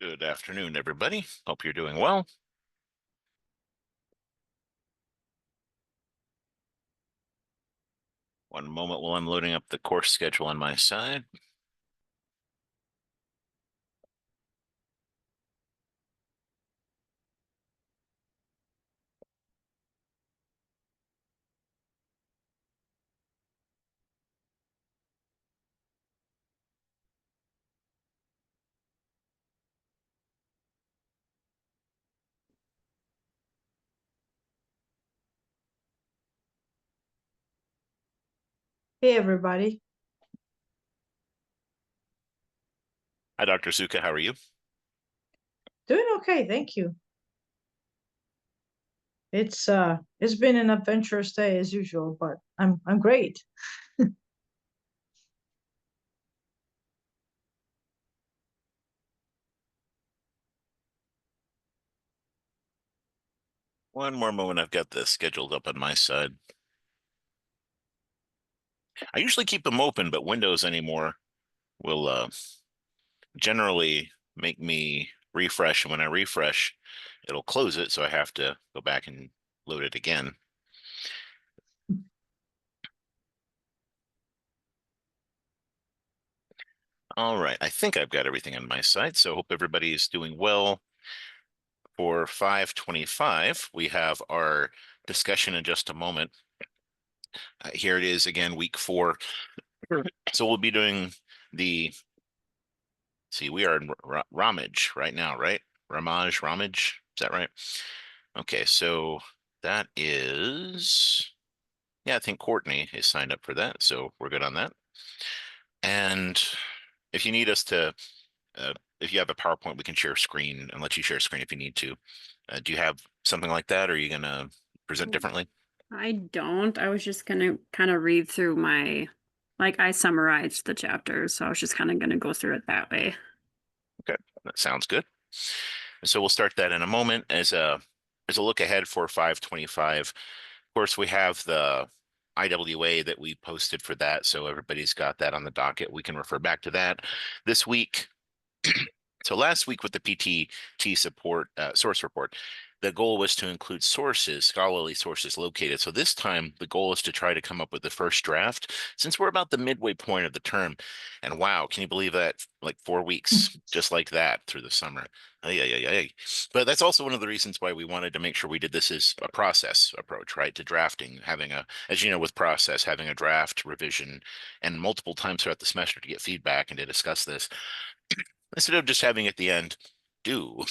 Good afternoon, everybody. Hope you're doing well. One moment while I'm loading up the course schedule on my side. Hey everybody. Hi, Dr. Zuka. How are you? Doing okay, thank you. It's been an adventurous day as usual, but I'm great. One more moment. I've got this scheduled up on my side. I usually keep them open, but Windows anymore will generally make me refresh. And when I refresh, it'll close it. So I have to go back and load it again. All right. I think I've got everything on my side. So hope everybody's doing well. For 525, we have our discussion in just a moment. Here it is again, week 4. So we'll be doing the, see, we are in Ramage right now, right? Ramage, is that right? Okay, so that is, yeah, I think Courtney is signed up for that, so we're good on that. And if you need us to, if you have a PowerPoint, we can share screen and let you share screen if you need to. Do you have something like that, or are you going to present differently? I don't. I was just gonna kind of read through I summarized the chapters, so I was just kind of gonna go through it that way. Okay, that sounds good. So we'll start that in a moment as a look ahead for 525. Of course, we have the IWA that we posted for that, so everybody's got that on the docket. We can refer back to that this week. So last week with the PTT support source report, the goal was to include sources, scholarly sources located. So this time the goal is to try to come up with the first draft since we're about the midway point of the term. And wow, can you believe that? Like 4 weeks, just like that through the summer. Ay, ay, ay, ay. But that's also one of the reasons why we wanted to make sure we did this as a process approach, right? To drafting, having a, as you know, with process, having a draft revision and multiple times throughout the semester to get feedback and to discuss this instead of just having at the end do.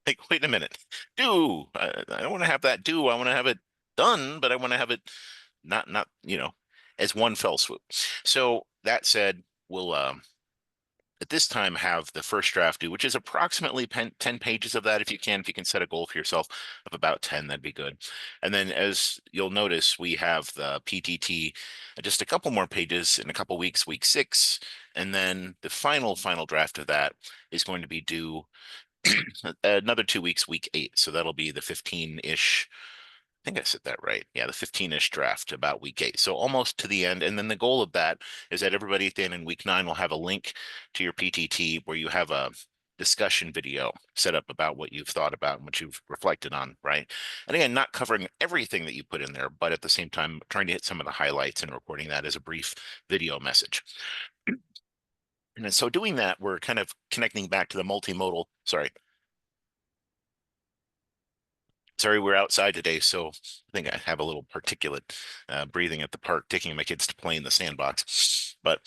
Like, wait a minute, do. I don't want to have that do. I want to have it done, but I want to have it not as one fell swoop. So that said, we'll at this time have the first draft due, which is approximately 10 pages of that. If you can set a goal for yourself of about 10, that'd be good. And then as you'll notice, we have the PTT, just a couple more pages in a couple weeks, week 6. And then the final draft of that is going to be due another 2 weeks, week 8. So that'll be the 15-ish. I think I said that right. Yeah, the 15-ish draft about week 8. So almost to the end. And then the goal of that is that everybody at the end in week 9 will have a link to your PTT where you have a discussion video set up about what you've thought about and what you've reflected on, right? And again, not covering everything that you put in there, but at the same time, trying to hit some of the highlights and recording that as a brief video message. And so doing that, we're kind of connecting back to the multimodal, sorry, we're outside today, so I think I have a little particulate breathing at the park, taking my kids to play in the sandbox. But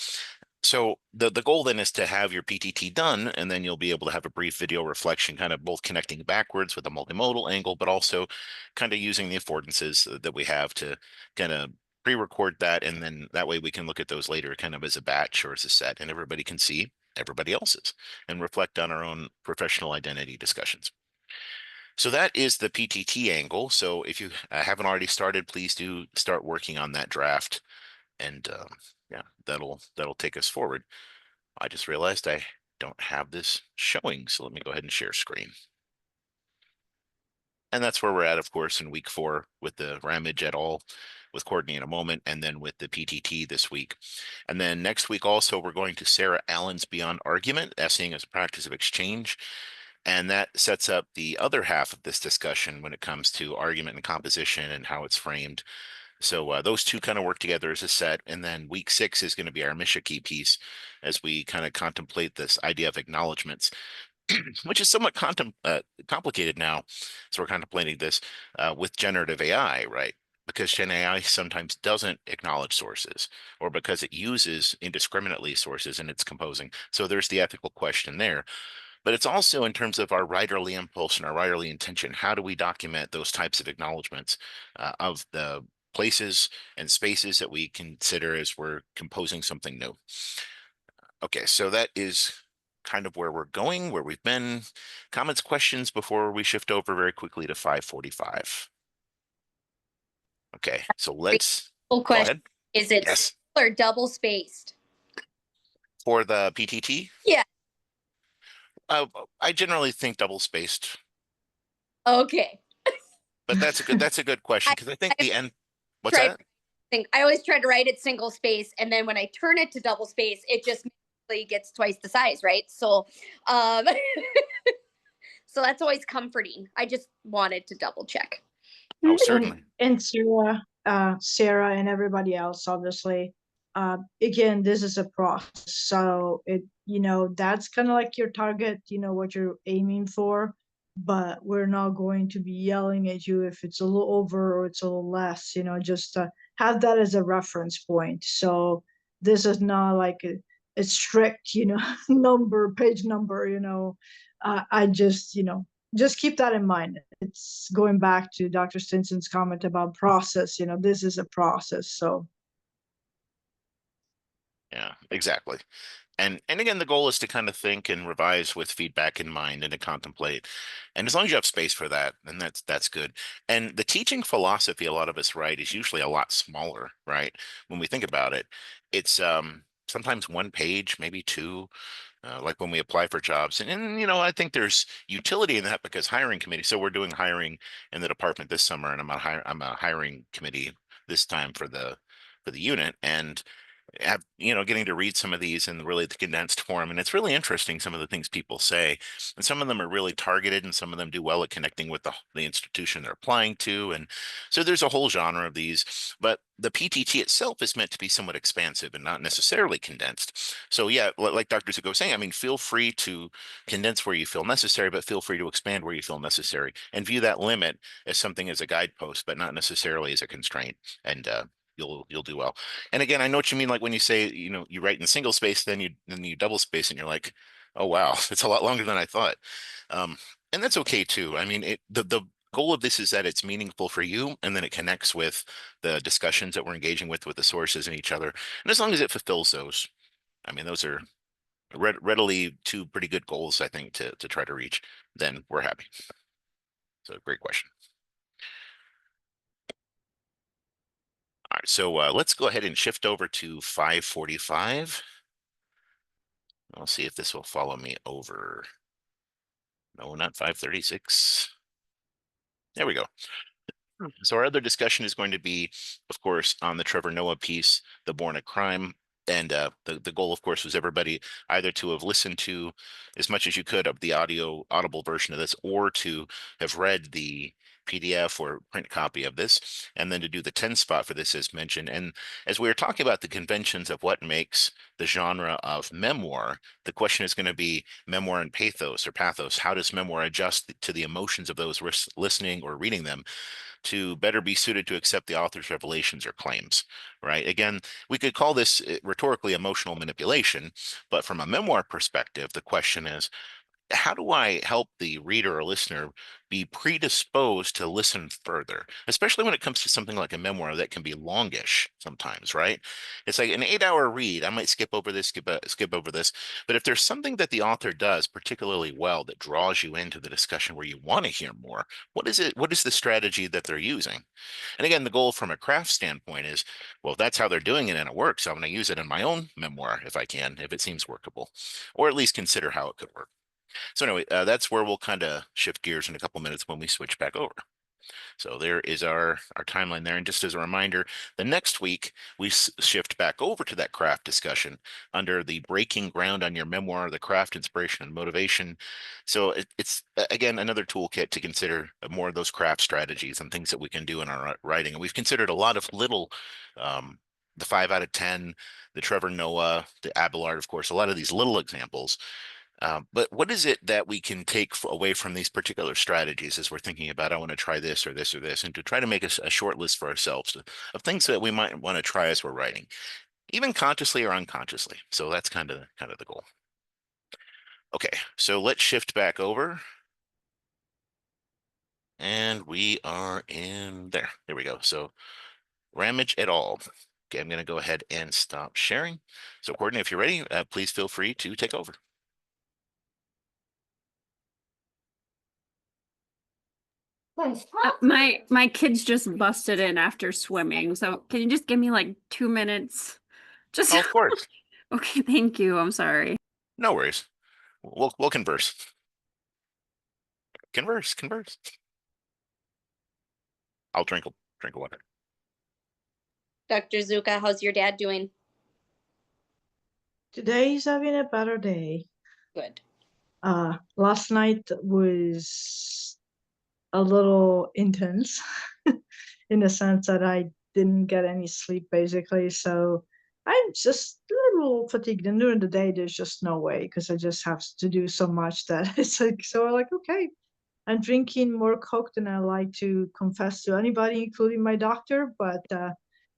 so the goal then is to have your PTT done, and then you'll be able to have a brief video reflection, kind of both connecting backwards with a multimodal angle, but also kind of using the affordances that we have to kind of pre-record that, and then that way we can look at those later kind of as a batch or as a set, and everybody can see everybody else's and reflect on our own professional identity discussions. So that is the PTT angle. So if you haven't already started, please do start working on that draft, and yeah, that'll take us forward. I just realized I don't have this showing, so let me go ahead and share screen. And that's where we're at, of course, in week 4 with the Ramage et al. with Courtney in a moment, and then with the PTT this week. And then next week also, we're going to Sarah Allen's Beyond Argument, Essaying as a Practice of Exchange. And that sets up the other half of this discussion when it comes to argument and composition and how it's framed. So those two kind of work together as a set. And then week 6 is going to be our Mishaki piece as we kind of contemplate this idea of acknowledgements, which is somewhat complicated now. So we're contemplating this with generative AI, right? Because Gen AI sometimes doesn't acknowledge sources, or because it uses indiscriminately sources in its composing. So there's the ethical question there. But it's also in terms of our writerly impulse and our writerly intention. How do we document those types of acknowledgments of the places and spaces that we consider as we're composing something new? Okay, so that is kind of where we're going, where we've been. Comments, questions before we shift over very quickly to 545. Okay, so let's Full go question. ahead. Is it Yes. single or double spaced? For the PTT? Yeah. I generally think double spaced, Okay. but that's a good question because I think the end. What's Tried- that? I always try to write it single space, and then when I turn it to double space, it just magically gets twice the size, right? So, so that's always comforting. I just wanted to double check. Oh, certainly. And Sarah and everybody else, obviously. Again, this is a process. So that's kind of like your target, what you're aiming for. But we're not going to be yelling at you if it's a little over or it's a little less, just have that as a reference point. So this is not like a strict, page number. I just keep that in mind. It's going back to Dr. Stinson's comment about process. This is a process. So Yeah, exactly. And again, the goal is to kind of think and revise with feedback in mind and to contemplate. And as long as you have space for that, then that's good. And the teaching philosophy a lot of us write is usually a lot smaller, right? When we think about it, it's sometimes 1 page, maybe 2. Like when we apply for jobs. And I think there's utility in that because hiring committee. So we're doing hiring in the department this summer, and I'm a hiring committee this time for the unit. And getting to read some of these in really the condensed form, and it's really interesting some of the things people say, and some of them are really targeted, and some of them do well at connecting with the institution they're applying to, and so there's a whole genre of these. But the PTT itself is meant to be somewhat expansive and not necessarily condensed. So yeah, like Dr. Zuko was saying, I mean, feel free to condense where you feel necessary, but feel free to expand where you feel necessary, and view that limit as something as a guidepost, but not necessarily as a constraint. And you'll do well. And again, I know what you mean. Like when you say, you write in single space, then you double space, and you're like, oh wow, it's a lot longer than I thought. And that's okay too. I mean, the goal of this is that it's meaningful for you, and then it connects with the discussions that we're engaging with the sources and each other. And as long as it fulfills those, I mean, those are readily 2 pretty good goals, I think, to try to reach. Then we're happy. So great question. All right, so let's go ahead and shift over to 545. I'll see if this will follow me over. No, not 536. There we go. So our other discussion is going to be, of course, on the Trevor Noah piece, The Born a Crime. And the goal, of course, was everybody either to have listened to as much as you could of the audible version of this, or to have read the PDF or print copy of this, and then to do the 10 spot for this as mentioned. And as we were talking about the conventions of what makes the genre of memoir, the question is going to be memoir and pathos or pathos. How does memoir adjust to the emotions of those listening or reading them to better be suited to accept the author's revelations or claims, right? Again, we could call this rhetorically emotional manipulation, but from a memoir perspective, the question is, how do I help the reader or listener be predisposed to listen further, especially when it comes to something like a memoir that can be longish sometimes, right? It's like an 8-hour read. I might skip over this, skip over this. But if there's something that the author does particularly well that draws you into the discussion where you want to hear more, what is it? What is the strategy that they're using? And again, the goal from a craft standpoint is, well, that's how they're doing it and it works. So I'm going to use it in my own memoir if I can, if it seems workable, or at least consider how it could work. So anyway, that's where we'll kind of shift gears in a couple minutes when we switch back over. So there is our timeline there. And just as a reminder, the next week we shift back over to that craft discussion under the breaking ground on your memoir, the craft, inspiration, and motivation. So it's again another toolkit to consider more of those craft strategies and things that we can do in our writing. And we've considered a lot of little, the 5 out of 10, the Trevor Noah, the Abelard, of course, a lot of these little examples. But what is it that we can take away from these particular strategies as we're thinking about, I want to try this or this or this, and to try to make a short list for ourselves of things that we might want to try as we're writing, even consciously or unconsciously. So that's kind of the goal. Okay, so let's shift back over. And we are in there. There we go. So Ramage et al. Okay, I'm going to go ahead and stop sharing. So Courtney, if you're ready, please feel free to take over. My kids just busted in after swimming, so can you just give me like 2 minutes? Just Oh, of course. okay, thank you. I'm sorry. No worries. We'll converse. Converse. I'll drink water. Dr. Zuka, how's your dad doing? Today's having a better day. Good. Last night was a little intense in the sense that I didn't get any sleep basically. So I'm just a little fatigued. And during the day, there's just no way because I just have to do so much that it's like, so I'm like, okay, I'm drinking more Coke than I like to confess to anybody, including my doctor. But,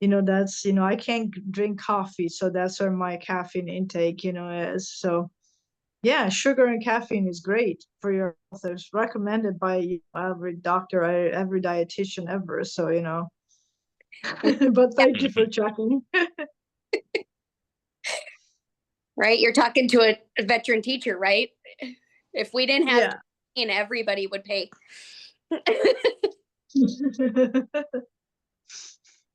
that's, I can't drink coffee. So that's where my caffeine intake, is. So yeah, sugar and caffeine is great for your health. It's recommended by every doctor, every dietitian ever. So, but thank you for checking. Right? You're talking to a veteran teacher, right? If we didn't have caffeine, everybody would pay.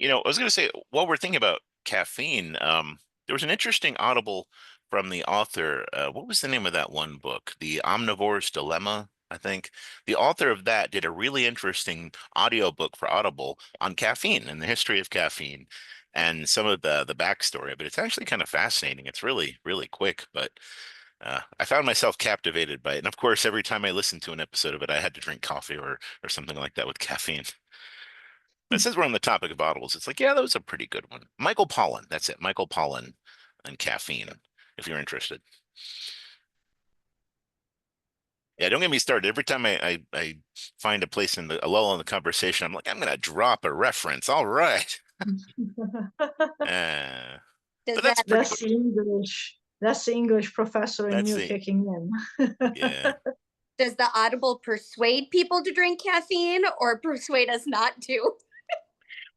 I was going to say, while we're thinking about caffeine, there was an interesting Audible from the author. What was the name of that one book? The Omnivore's Dilemma, I think. The author of that did a really interesting audiobook for Audible on caffeine and the history of caffeine and some of the backstory of it. It's actually kind of fascinating. It's really, really quick, but I found myself captivated by it. And of course, every time I listened to an episode of it, I had to drink coffee or something like that with caffeine. But since we're on the topic of audibles, it's like, yeah, that was a pretty good one. Michael Pollan, that's it. Michael Pollan and caffeine, if you're interested. Yeah, don't get me started. Every time I find a place a lull in the conversation, I'm like, I'm going to drop a reference. All right. But that's the English. That's the English professor in you kicking in. Yeah. Does the Audible persuade people to drink caffeine or persuade us not to?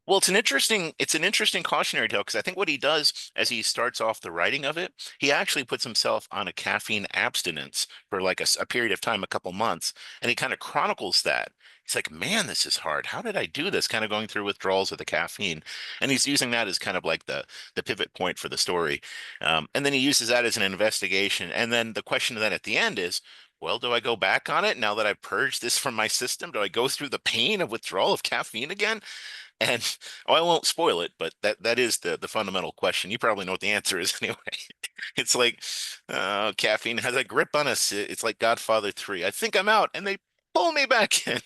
Well, it's an interesting cautionary tale because I think what he does as he starts off the writing of it, he actually puts himself on a caffeine abstinence for like a period of time, a couple months, and he kind of chronicles that. He's like, man, this is hard. How did I do this? Kind of going through withdrawals of the caffeine, and he's using that as kind of like the pivot point for the story, and then he uses that as an investigation, and then the question then at the end is, well, do I go back on it now that I've purged this from my system? Do I go through the pain of withdrawal of caffeine again? And I won't spoil it, but that is the fundamental question. You probably know what the answer is anyway. It's like caffeine has a grip on us. It's like Godfather 3. I think I'm out, and they pull me back in.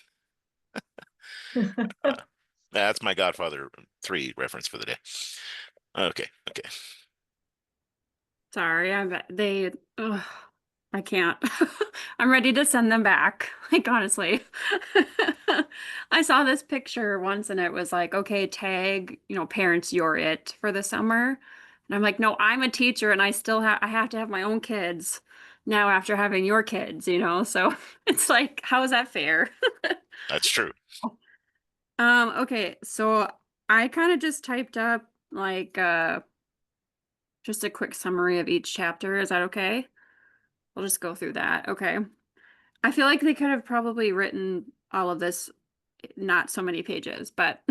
That's my Godfather 3 reference for the day. Okay. Sorry, I can't. I'm ready to send them back. Like, honestly. I saw this picture once and it was like, okay, tag, parents, you're it for the summer. And I'm like, no, I'm a teacher and I have to have my own kids now after having your kids, So it's like, how is that fair? That's true. Okay, so I kind of just typed up like just a quick summary of each chapter. Is that okay? We'll just go through that. Okay. I feel like they could have probably written all of this, not so many pages, but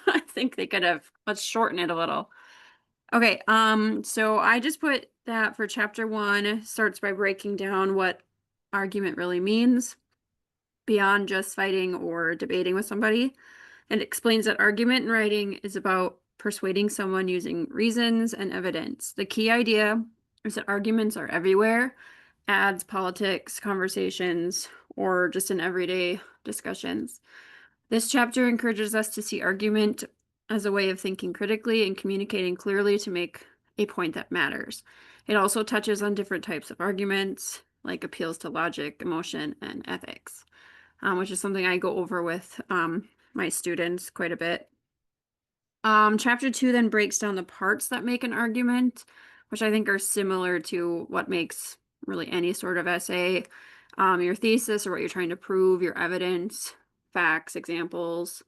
I think they could have, let's shorten it a little. Okay. So I just put that for chapter 1 starts by breaking down what argument really means. beyond just fighting or debating with somebody. It explains that argument in writing is about persuading someone using reasons and evidence. The key idea is that arguments are everywhere, ads, politics, conversations, or just in everyday discussions. This chapter encourages us to see argument as a way of thinking critically and communicating clearly to make a point that matters. It also touches on different types of arguments, like appeals to logic, emotion, and ethics, which is something I go over with my students quite a bit. Chapter 2 then breaks down the parts that make an argument, which I think are similar to what makes really any sort of essay. Your thesis or what you're trying to prove, your evidence, facts, examples.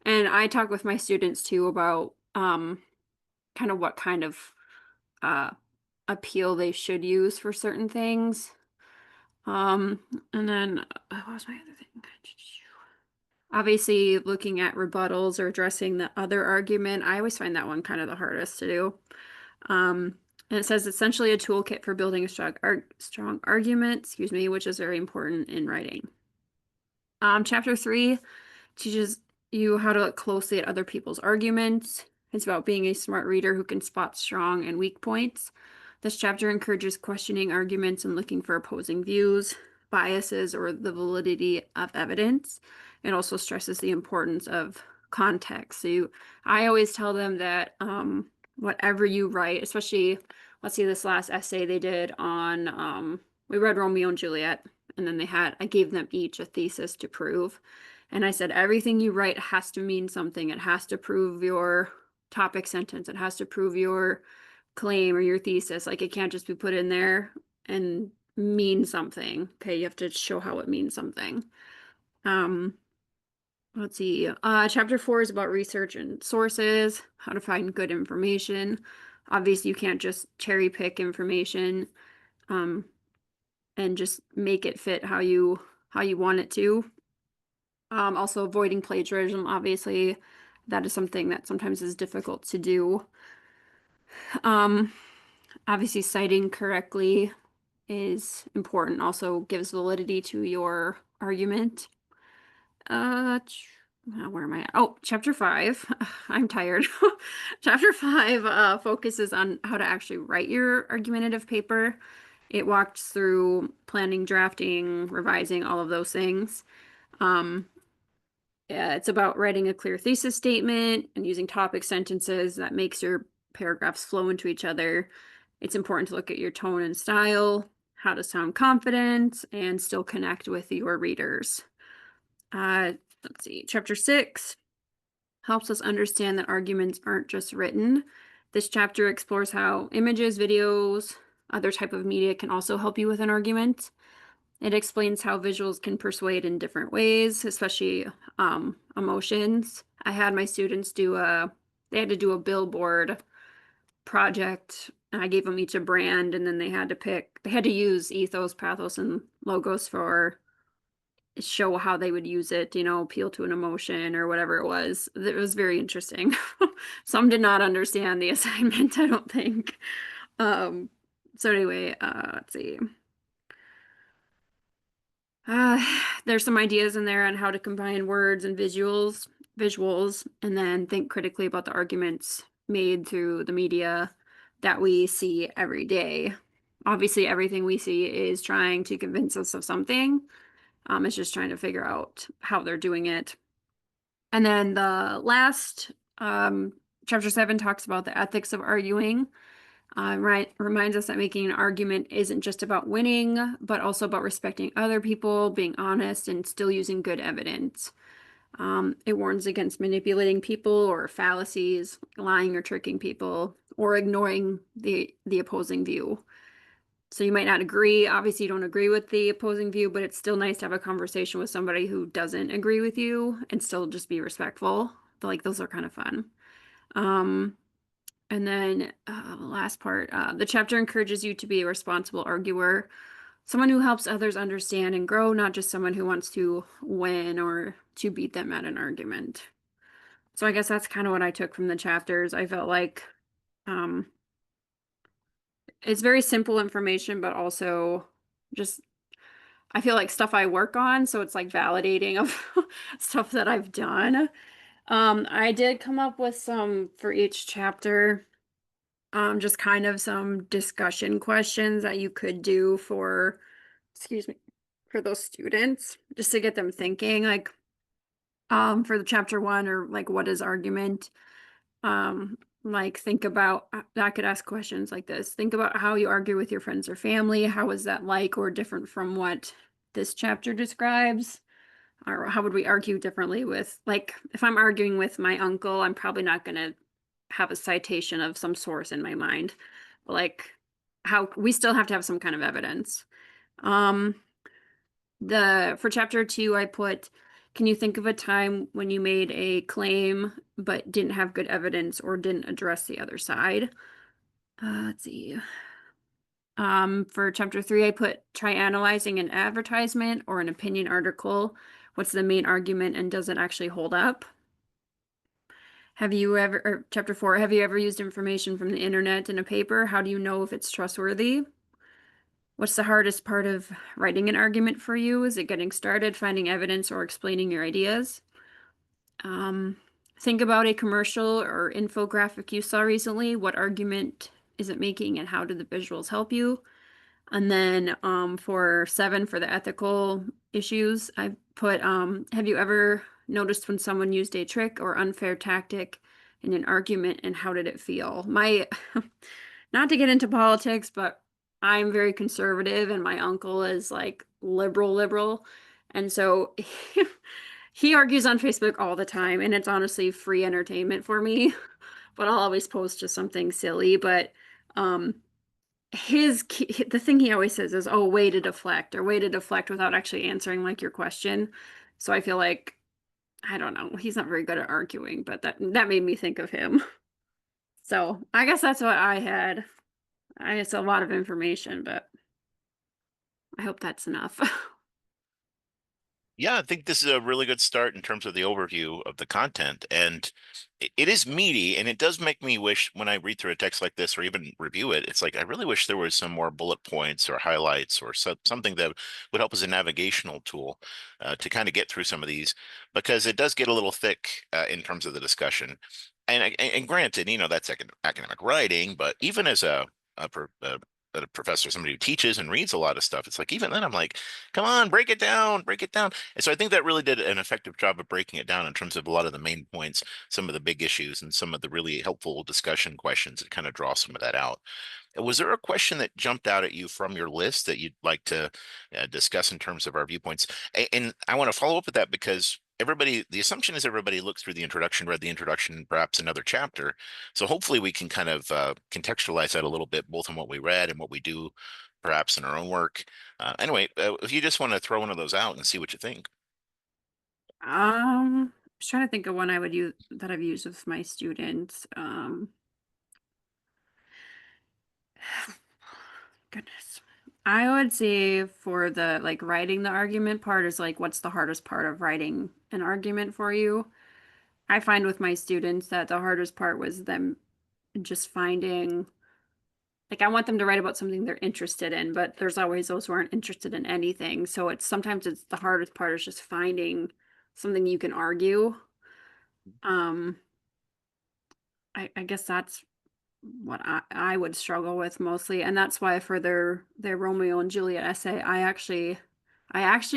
And I talk with my students too about kind of what kind of appeal they should use for certain things. And then what was my other thing? Obviously, looking at rebuttals or addressing the other argument, I always find that one kind of the hardest to do. And it says essentially a toolkit for building a strong argument, which is very important in writing. Chapter 3 teaches you how to look closely at other people's arguments. It's about being a smart reader who can spot strong and weak points. This chapter encourages questioning arguments and looking for opposing views, biases, or the validity of evidence. It also stresses the importance of context. So I always tell them that whatever you write, especially, let's see, this last essay they did on, we read Romeo and Juliet, and then I gave them each a thesis to prove. And I said, everything you write has to mean something. It has to prove your topic sentence. It has to prove your claim or your thesis. Like, it can't just be put in there and mean something. Okay, you have to show how it means something. Let's see. Chapter 4 is about research and sources, how to find good information. Obviously, you can't just cherry pick information and just make it fit how you want it to. Also avoiding plagiarism, obviously, that is something that sometimes is difficult to do. Obviously, citing correctly is important, also gives validity to your argument. Where am I at? Oh, chapter 5. I'm tired. Chapter 5 focuses on how to actually write your argumentative paper. It walks through planning, drafting, revising, all of those things. Yeah, it's about writing a clear thesis statement and using topic sentences that makes your paragraphs flow into each other. It's important to look at your tone and style, how to sound confident, and still connect with your readers. Let's see, chapter 6 helps us understand that arguments aren't just written. This chapter explores how images, videos, other type of media can also help you with an argument. It explains how visuals can persuade in different ways, especially emotions. I had my students they had to do a billboard project, and I gave them each a brand, and then they had to use ethos, pathos, and logos for show how they would use it, appeal to an emotion or whatever it was. It was very interesting. Some did not understand the assignment, I don't think. So anyway, let's see. There's some ideas in there on how to combine words and visuals, and then think critically about the arguments made through the media that we see every day. Obviously, everything we see is trying to convince us of something. It's just trying to figure out how they're doing it. And then the last, chapter 7 talks about the ethics of arguing. Reminds us that making an argument isn't just about winning, but also about respecting other people, being honest, and still using good evidence. It warns against manipulating people or fallacies, lying or tricking people, or ignoring the opposing view. So you might not agree. Obviously, you don't agree with the opposing view, but it's still nice to have a conversation with somebody who doesn't agree with you and still just be respectful. Like, those are kind of fun. And then the last part, the chapter encourages you to be a responsible arguer, someone who helps others understand and grow, not just someone who wants to win or to beat them at an argument. So I guess that's kind of what I took from the chapters. I felt like it's very simple information, but also just I feel like stuff I work on, so it's like validating of stuff that I've done. I did come up with some for each chapter, just kind of some discussion questions that you could do for, excuse me, for those students, just to get them thinking, like, for the chapter 1, or like, what is argument? Like, think about, I could ask questions like this. Think about how you argue with your friends or family. How is that like or different from what this chapter describes? Or how would we argue differently with, like, if I'm arguing with my uncle, I'm probably not going to have a citation of some source in my mind. Like, how we still have to have some kind of evidence. For chapter 2, I put, can you think of a time when you made a claim but didn't have good evidence or didn't address the other side? Let's see. For chapter 3, I put, try analyzing an advertisement or an opinion article. What's the main argument and does it actually hold up? Have you ever, or chapter 4, have you ever used information from the internet in a paper? How do you know if it's trustworthy? What's the hardest part of writing an argument for you? Is it getting started, finding evidence, or explaining your ideas? Think about a commercial or infographic you saw recently. What argument is it making and how do the visuals help you? And then for 7, for the ethical issues, I put, have you ever noticed when someone used a trick or unfair tactic in an argument and how did it feel? Not to get into politics, but I'm very conservative and my uncle is like liberal. And so he argues on Facebook all the time and it's honestly free entertainment for me, but I'll always post just something silly. But the thing he always says is, oh, way to deflect without actually answering like your question. So I feel like, I don't know, he's not very good at arguing, but that made me think of him. So I guess that's what I had. It's a lot of information, but I hope that's enough. Yeah, I think this is a really good start in terms of the overview of the content. And it is meaty, and it does make me wish when I read through a text like this or even review it, it's like I really wish there was some more bullet points or highlights or something that would help as a navigational tool to kind of get through some of these, because it does get a little thick in terms of the discussion. And granted, that's academic writing, but even as a professor, somebody who teaches and reads a lot of stuff, it's like even then I'm like, come on, break it down. And so I think that really did an effective job of breaking it down in terms of a lot of the main points, some of the big issues, and some of the really helpful discussion questions that kind of draw some of that out. Was there a question that jumped out at you from your list that you'd like to discuss in terms of our viewpoints? And I want to follow up with that because the assumption is everybody looked through the introduction, read the introduction, perhaps another chapter. So hopefully we can kind of contextualize that a little bit, both in what we read and what we do perhaps in our own work. Anyway, if you just want to throw one of those out and see what you think. I was trying to think of one I would use that I've used with my students. Goodness. I would say for the like writing the argument part is like, what's the hardest part of writing an argument for you? I find with my students that the hardest part was them just finding, like, I want them to write about something they're interested in, but there's always those who aren't interested in anything. So sometimes it's the hardest part is just finding something you can argue. I guess that's what I would struggle with mostly, and that's why for their Romeo and Juliet essay, I actually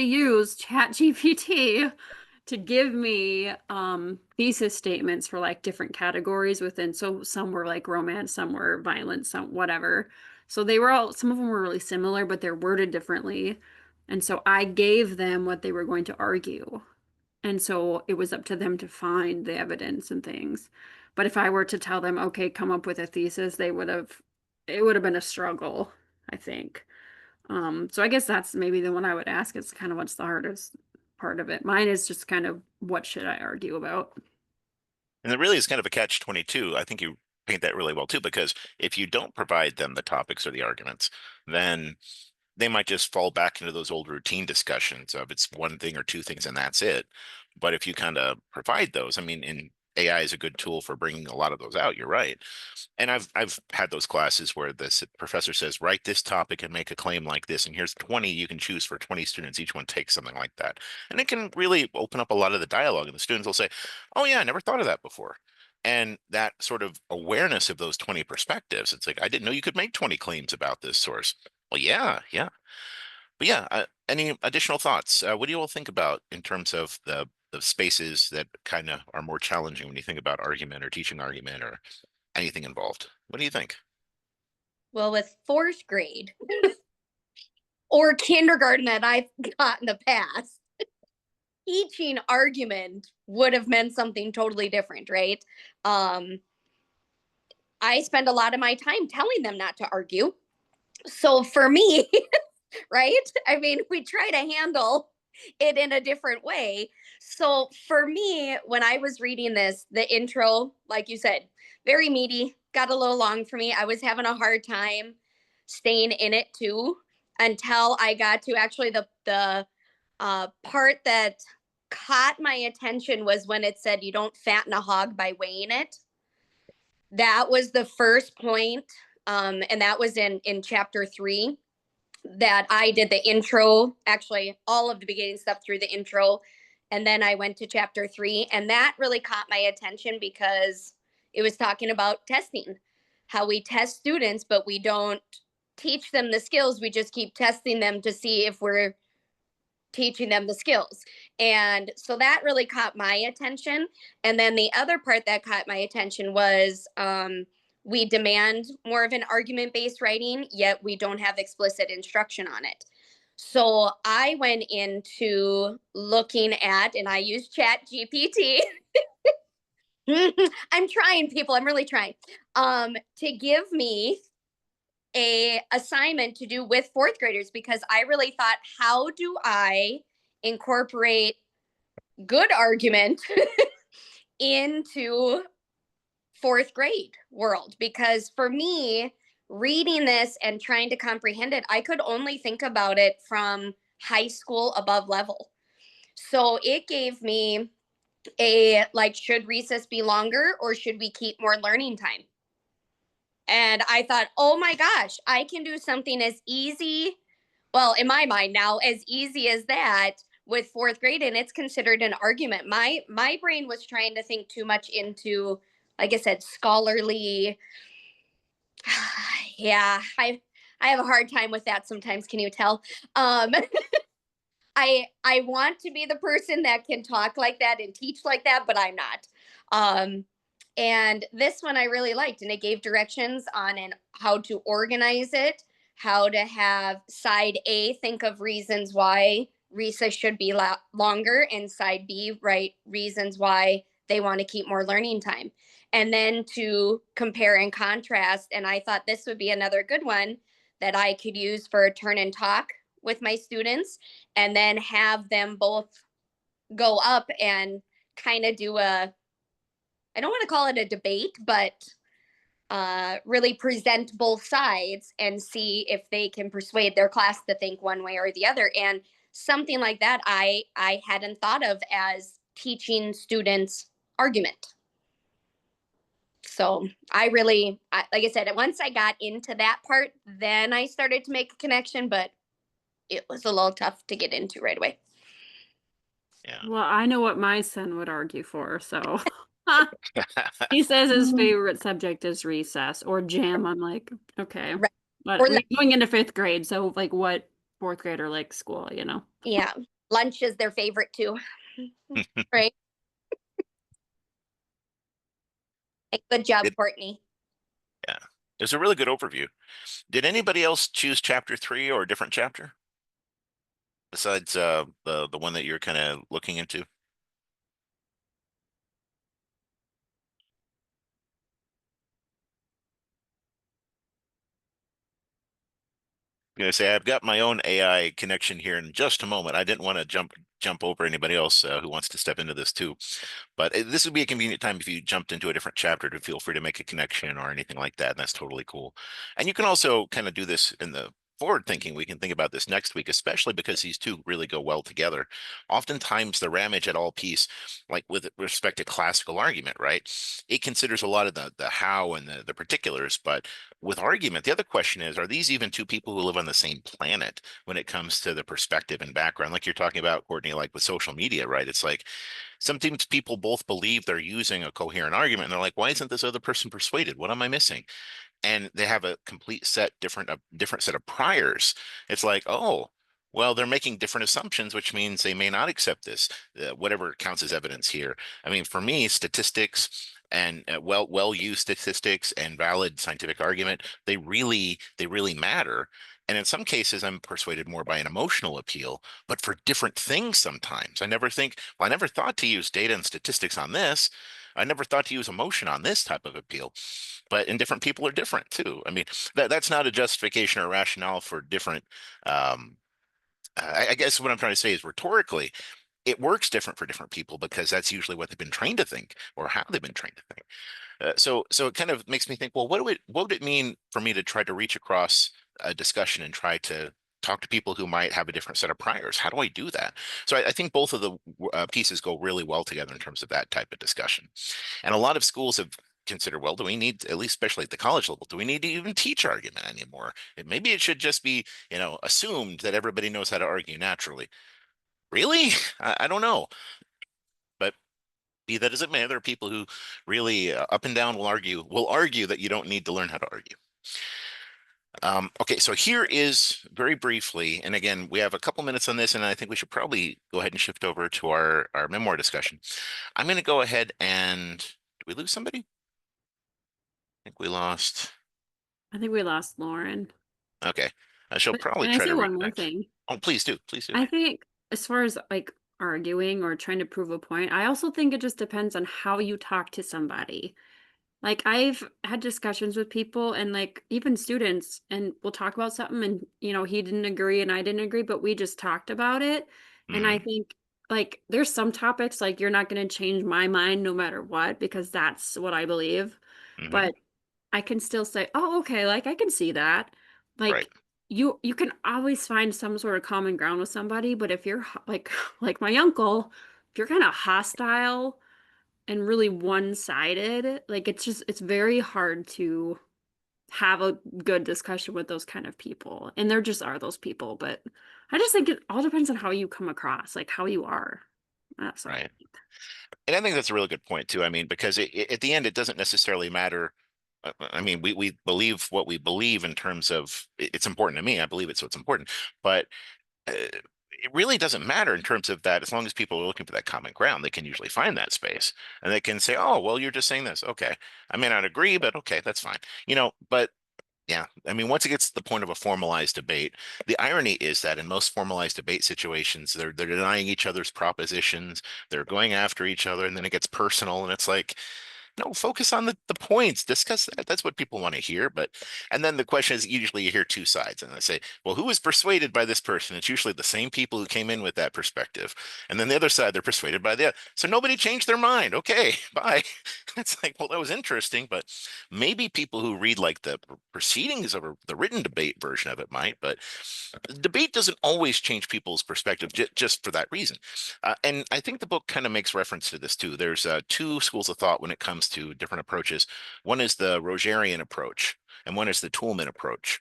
used ChatGPT to give me thesis statements for like different categories within. So some were like romance, some were violence, some whatever. So some of them were really similar, but they're worded differently. And so I gave them what they were going to argue. And so it was up to them to find the evidence and things. But if I were to tell them, okay, come up with a thesis, it would have been a struggle, I think. So I guess that's maybe the one I would ask is kind of what's the hardest part of it. Mine is just kind of what should I argue about? And it really is kind of a catch-22. I think you paint that really well too, because if you don't provide them the topics or the arguments, then they might just fall back into those old routine discussions of it's one thing or two things and that's it. But if you kind of provide those, I mean, in AI is a good tool for bringing a lot of those out. You're right. And I've had those classes where the professor says, write this topic and make a claim like this. And here's 20 you can choose for 20 students. Each one takes something like that. And it can really open up a lot of the dialogue. And the students will say, oh, yeah, I never thought of that before. And that sort of awareness of those 20 perspectives, it's like, I didn't know you could make 20 claims about this source. Well, yeah, yeah. But yeah, any additional thoughts? What do you all think about in terms of the spaces that kind of are more challenging when you think about argument or teaching argument or anything involved? What do you think? Well, with fourth grade or kindergarten that I've got in the past, teaching argument would have meant something totally different, right? I spend a lot of my time telling them not to argue. So for me, right? I mean, we try to handle it in a different way. So for me, when I was reading this, the intro, like you said, very meaty, got a little long for me. I was having a hard time staying in it too until I got to actually the part that caught my attention was when it said you don't fatten a hog by weighing it. That was the first point, and that was in chapter 3 that I did the intro, actually all of the beginning stuff through the intro. And then I went to chapter 3, and that really caught my attention because it was talking about testing, how we test students, but we don't teach them the skills. We just keep testing them to see if we're teaching them the skills. And so that really caught my attention. And then the other part that caught my attention was, we demand more of an argument-based writing, yet we don't have explicit instruction on it. So I went into looking at, and I used Chat GPT. I'm trying, people. I'm really trying. To give me a assignment to do with fourth graders, because I really thought, how do I incorporate good argument into fourth grade world? Because for me, reading this and trying to comprehend it, I could only think about it from high school above level. So it gave me a, like, should recess be longer or should we keep more learning time? And I thought, oh my gosh, I can do something as easy, well, in my mind now, as easy as that with fourth grade, and it's considered an argument. My brain was trying to think too much into, like I said, scholarly. Yeah, I have a hard time with that sometimes. Can you tell? I want to be the person that can talk like that and teach like that, but I'm not. And this one I really liked, and it gave directions on how to organize it, how to have side A think of reasons why recess should be longer, and side B write reasons why they want to keep more learning time, and then to compare and contrast. And I thought this would be another good one that I could use for a turn and talk with my students, and then have them both go up and kind of do I don't want to call it a debate, but really present both sides and see if they can persuade their class to think one way or the other. And something like that I hadn't thought of as teaching students argument. So I really, like I said, once I got into that part, then I started to make a connection, but it was a little tough to get into right away. Yeah. Well, I know what my son would argue for, so he says his favorite subject is recess or gym. I'm like, okay. Right. But Or we're going into 5th grade, so like what fourth grader likes school, you know? Yeah, lunch is their favorite too, right? Good job, Courtney. Yeah, it was a really good overview. Did anybody else choose chapter 3 or a different chapter besides the one that you're kind of looking into? I'm gonna say I've got my own AI connection here in just a moment. I didn't want to jump over anybody else who wants to step into this too, but this would be a convenient time if you jumped into a different chapter to feel free to make a connection or anything like that, and that's totally cool. And you can also kind of do this in the forward thinking, we can think about this next week, especially because these two really go well together. Oftentimes the Ramage et al. Piece, like with respect to classical argument, right? It considers a lot of the how and the particulars, but with argument, the other question is, are these even two people who live on the same planet when it comes to the perspective and background? Like you're talking about, Courtney, like with social media, right? It's like sometimes people both believe they're using a coherent argument and they're like, why isn't this other person persuaded? What am I missing? And they have a complete different set of priors. It's like, oh, well, they're making different assumptions, which means they may not accept this, whatever counts as evidence here. I mean, for me, statistics and well used statistics and valid scientific argument, they really matter. And in some cases, I'm persuaded more by an emotional appeal, but for different things sometimes. I never thought to use data and statistics on this. I never thought to use emotion on this type of appeal. But and different people are different too. I mean, that's not a justification or rationale for different. I guess what I'm trying to say is rhetorically, it works different for different people because that's usually what they've been trained to think or how they've been trained to think. So it kind of makes me think, well, what would it mean for me to try to reach across a discussion and try to talk to people who might have a different set of priors? How do I do that? So I think both of the pieces go really well together in terms of that type of discussion. And a lot of schools have considered, well, do we need, at least especially at the college level, do we need to even teach argument anymore? Maybe it should just be, assumed that everybody knows how to argue naturally. Really? I don't know. But be that as it may, there are people who really up and down will argue that you don't need to learn how to argue. Okay, so here is very briefly, and again, we have a couple minutes on this, and I think we should probably go ahead and shift over to our memoir discussion. I'm going to go ahead and, did we lose somebody? I think we lost. I think we lost Lauren. Okay, I shall probably Can I try say to one more reconnect. thing? Oh, please do, please do. I think as far as like arguing or trying to prove a point, I also think it just depends on how you talk to somebody. Like I've had discussions with people and like even students, and we'll talk about something and he didn't agree and I didn't agree, but we just talked about it. And I Mhm, think like there's some topics like you're not going to change my mind no matter what because that's what I believe. mhm, But I can still say, "Oh, okay, like I can see that." right, Like you can always find some sort of common ground with somebody, but if you're like like my uncle, if you're kind of hostile and really one-sided, like it's very hard to have a good discussion with those kind of people. And there just are those people, but I just think it all depends on how you come across, like how you are. That's what I right. think. And I think that's a really good point too. I mean, because at the end, it doesn't necessarily matter. I mean, we believe what we believe in terms of it's important to me. I believe it, so it's important. But it really doesn't matter in terms of that. As long as people are looking for that common ground, they can usually find that space, and they can say, "Oh, well, you're just saying this. Okay, I may not agree, but okay, that's fine." But yeah, I mean, once it gets to the point of a formalized debate, the irony is that in most formalized debate situations, they're denying each other's propositions, they're going after each other, and then it gets personal, and it's like, no, focus on the points, discuss that. That's what people want to hear. And then the question is, usually you hear two sides, and they say, well, who was persuaded by this person? It's usually the same people who came in with that perspective. And then the other side, they're persuaded by the other. So nobody changed their mind. Okay, bye. It's like, well, that was interesting, but maybe people who read like the proceedings of the written debate version of it might, but debate doesn't always change people's perspective just for that reason. And I think the book kind of makes reference to this too. There's two schools of thought when it comes to different approaches. One is the Rogerian approach, and one is the Toulmin approach.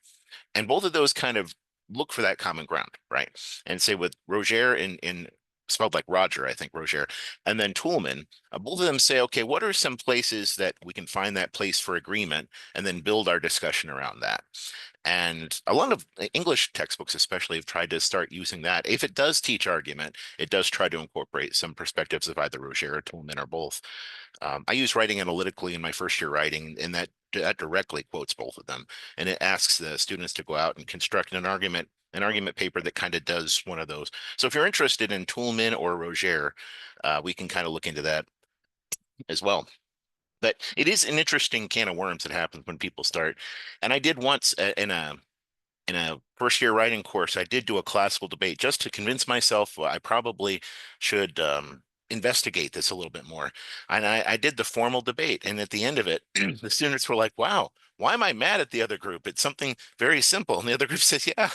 And both of those kind of look for that common ground, right? And say with Roger in spelled like Roger, I think Roger, and then Toulmin, both of them say, okay, what are some places that we can find that place for agreement, and then build our discussion around that. And a lot of English textbooks, especially, have tried to start using that. If it does teach argument, it does try to incorporate some perspectives of either Roger or Toulmin or both. I use writing analytically in my first year writing, and that directly quotes both of them. And it asks the students to go out and construct an argument paper that kind of does one of those. So if you're interested in Toulmin or Roger, we can kind of look into that as well. But it is an interesting can of worms that happens when people start. And I did once in a first year writing course, I did do a classical debate just to convince myself I probably should investigate this a little bit more. And I did the formal debate. And at the end of it, the students were like, wow, why am I mad at the other group? It's something very simple. And the other group says, yeah,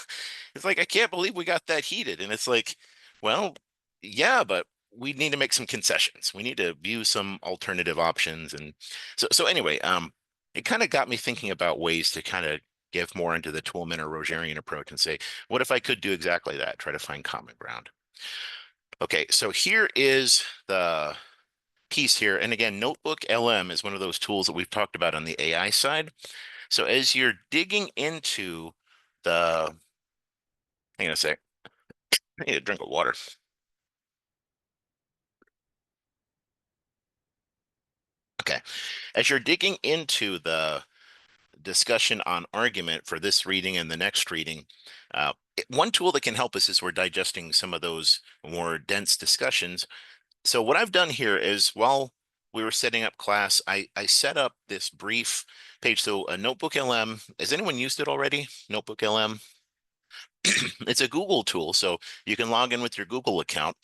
it's like, I can't believe we got that heated. And it's like, well, yeah, but we need to make some concessions. We need to view some alternative options. And so anyway, it kind of got me thinking about ways to kind of give more into the Toulmin or Rogerian approach and say, what if I could do exactly that? Try to find common ground. Okay, so here is the piece here. And again, Notebook LM is one of those tools that we've talked about on the AI side. So as you're digging into the, hang on a sec, I need a drink of water. Okay, as you're digging into the discussion on argument for this reading and the next reading, one tool that can help us as we're digesting some of those more dense discussions. So what I've done here is while we were setting up class, I set up this brief page. So a Notebook LM, has anyone used it already? Notebook LM? It's a Google tool, so you can log in with your Google account,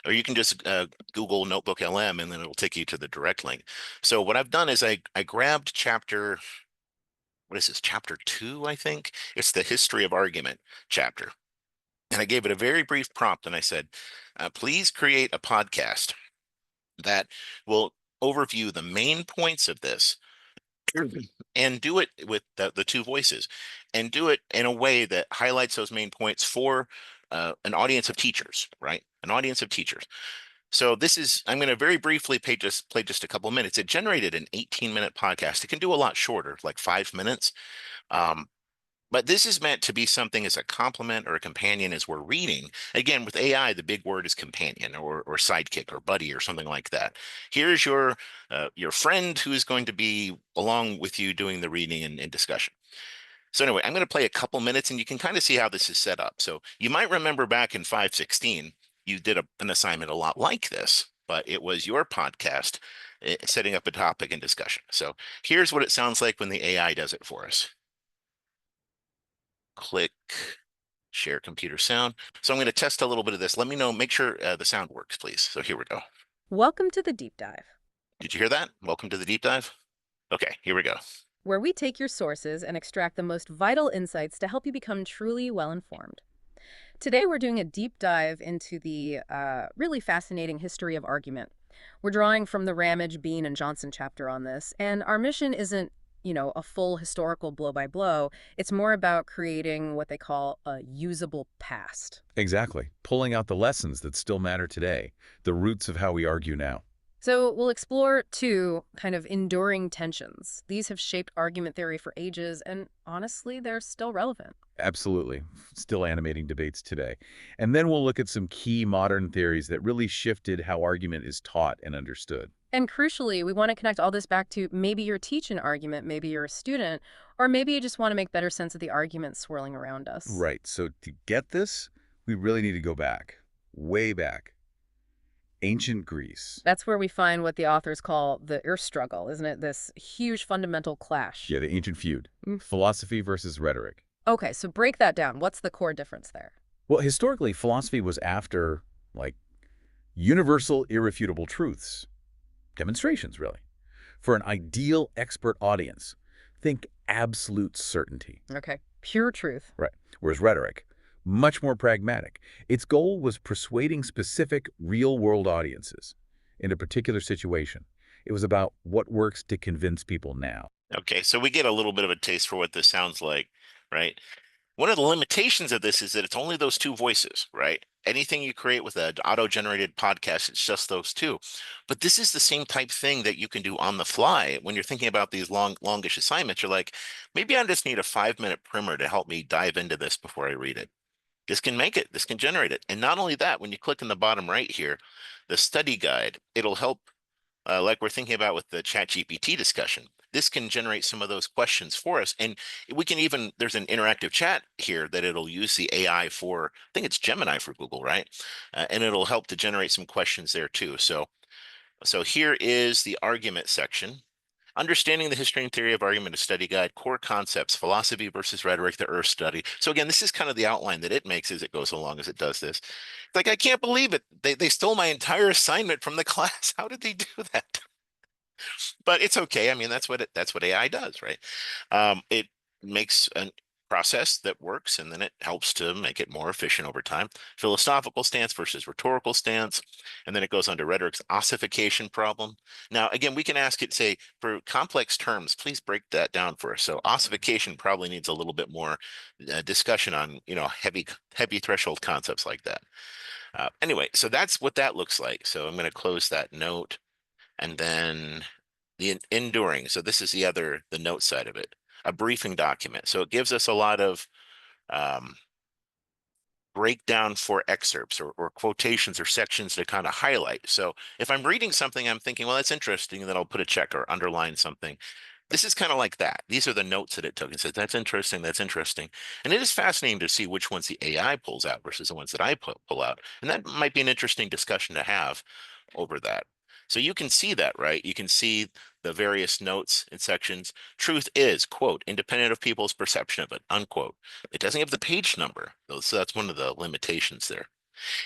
or you can just Google Notebook LM and then it'll take you to the direct link. So what I've done is I grabbed chapter, what is this, chapter 2, I think? It's the history of argument chapter. And I gave it a very brief prompt and I said, please create a podcast that will overview the main points of this and do it with the two voices and do it in a way that highlights those main points for an audience of teachers, right? An audience of teachers. So this is, I'm going to very briefly play just a couple of minutes. It generated an 18-minute podcast. It can do a lot shorter, like 5 minutes. But this is meant to be something as a complement or a companion as we're reading. Again, with AI, the big word is companion or sidekick or buddy or something like that. Here's your friend who is going to be along with you doing the reading and discussion. So anyway, I'm going to play a couple minutes and you can kind of see how this is set up. So you might remember back in 516, you did an assignment a lot like this, but it was your podcast setting up a topic and discussion. So here's what it sounds like when the AI does it for us. Click share computer sound. So I'm going to test a little bit of this. Let me know, make sure the sound works, please. So here we go. Welcome to the Deep Dive, Did you hear that? Welcome to the deep dive. Okay, here we go. where we take your sources and extract the most vital insights to help you become truly well-informed. Today, we're doing a deep dive into the really fascinating history of argument. We're drawing from the Ramage, Bean, and Johnson chapter on this, and our mission isn't, a full historical blow-by-blow. It's more about creating what they call a usable past. Exactly. Pulling out the lessons that still matter today, the roots of how we argue now. So we'll explore, too, kind of enduring tensions. These have shaped argument theory for ages, and honestly, they're still relevant. Absolutely. Still animating debates today. And then we'll look at some key modern theories that really shifted how argument is taught and understood. And crucially, we want to connect all this back to maybe you're teaching argument, maybe you're a student, or maybe you just want to make better sense of the arguments swirling around us. Right. So to get this, we really need to go back, way back. Ancient Greece. That's where we find what the authors call the struggle, isn't it? This huge fundamental clash. Yeah, the ancient feud. Philosophy versus rhetoric. Okay, so break that down. What's the core difference there? Well, historically, philosophy was after, universal irrefutable truths. Demonstrations, really. For an ideal expert audience, think absolute certainty. Okay, pure truth. Right. Whereas rhetoric, much more pragmatic. Its goal was persuading specific real-world audiences in a particular situation. It was about what works to convince people now. Okay, so we get a little bit of a taste for what this sounds like, right? One of the limitations of this is that it's only those two voices, right? Anything you create with an auto-generated podcast, it's just those two. But this is the same type thing that you can do on the fly. When you're thinking about these longish assignments, you're like, maybe I just need a 5-minute primer to help me dive into this before I read it. This can make it, this can generate it. And not only that, when you click in the bottom right here, the study guide, it'll help, like we're thinking about with the ChatGPT discussion. This can generate some of those questions for us. And we can even, there's an interactive chat here that it'll use the AI for, I think it's Gemini for Google, right? And it'll help to generate some questions there too. So here is the argument section. Understanding the History and Theory of Argument, a study guide, core concepts, philosophy versus rhetoric, the Earth study. So again, this is kind of the outline that it makes as it goes along as it does this. It's like, I can't believe it. They stole my entire assignment from the class. How did they do that? But it's okay. I mean, that's what AI does, right? It makes a process that works, and then it helps to make it more efficient over time. Philosophical stance versus rhetorical stance, and then it goes on to rhetoric's ossification problem. Now, again, we can ask it, say, for complex terms, please break that down for us. So ossification probably needs a little bit more discussion on, heavy threshold concepts like that. Anyway, so that's what that looks like. So I'm going to close that note, and then the enduring. So this is the note side of it, a briefing document. So it gives us a lot of breakdown for excerpts or quotations or sections to kind of highlight. So if I'm reading something, I'm thinking, well, that's interesting, and then I'll put a check or underline something. This is kind of like that. These are the notes that it took. It says, that's interesting, that's interesting. And it is fascinating to see which ones the AI pulls out versus the ones that I pull out. And that might be an interesting discussion to have over that. So you can see that, right? You can see the various notes and sections. Truth is, quote, independent of people's perception of it, unquote. It doesn't have the page number, though, so that's one of the limitations there.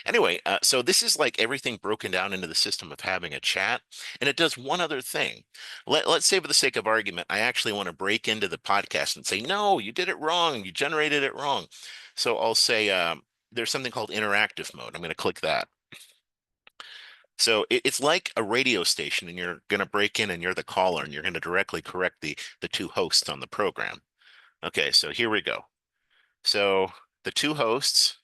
Anyway, so this is like everything broken down into the system of having a chat, and it does one other thing. Let's say, for the sake of argument, I actually want to break into the podcast and say, no, you did it wrong. You generated it wrong. So I'll say there's something called interactive mode. I'm going to click that. So it's like a radio station, and you're going to break in and you're the caller, and you're going to directly correct the two hosts on the program. Okay, so here we go. So the two hosts.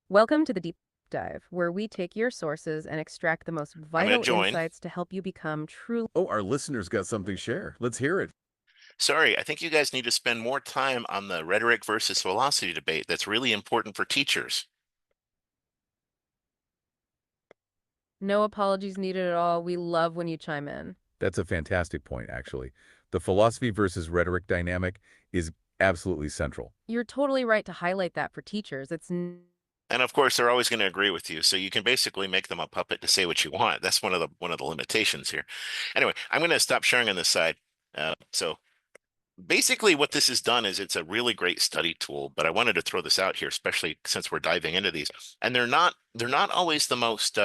Welcome to the Deep Dive, where we take your sources and extract the most vital join. insights to help you become truly. Oh, our listeners got something to share. Let's hear it. Sorry, I think you guys need to spend more time on the rhetoric versus philosophy debate. That's really important for teachers. No apologies needed at all. We love when you chime in. That's a fantastic point, actually. The philosophy versus rhetoric dynamic is absolutely central. You're totally right to highlight that for teachers. And of course, they're always going to agree with you. So you can basically make them a puppet to say what you want. That's one of the limitations here. Anyway, I'm going to stop sharing on this side. So basically what this has done is it's a really great study tool, but I wanted to throw this out here, especially since we're diving into these. And they're not always the most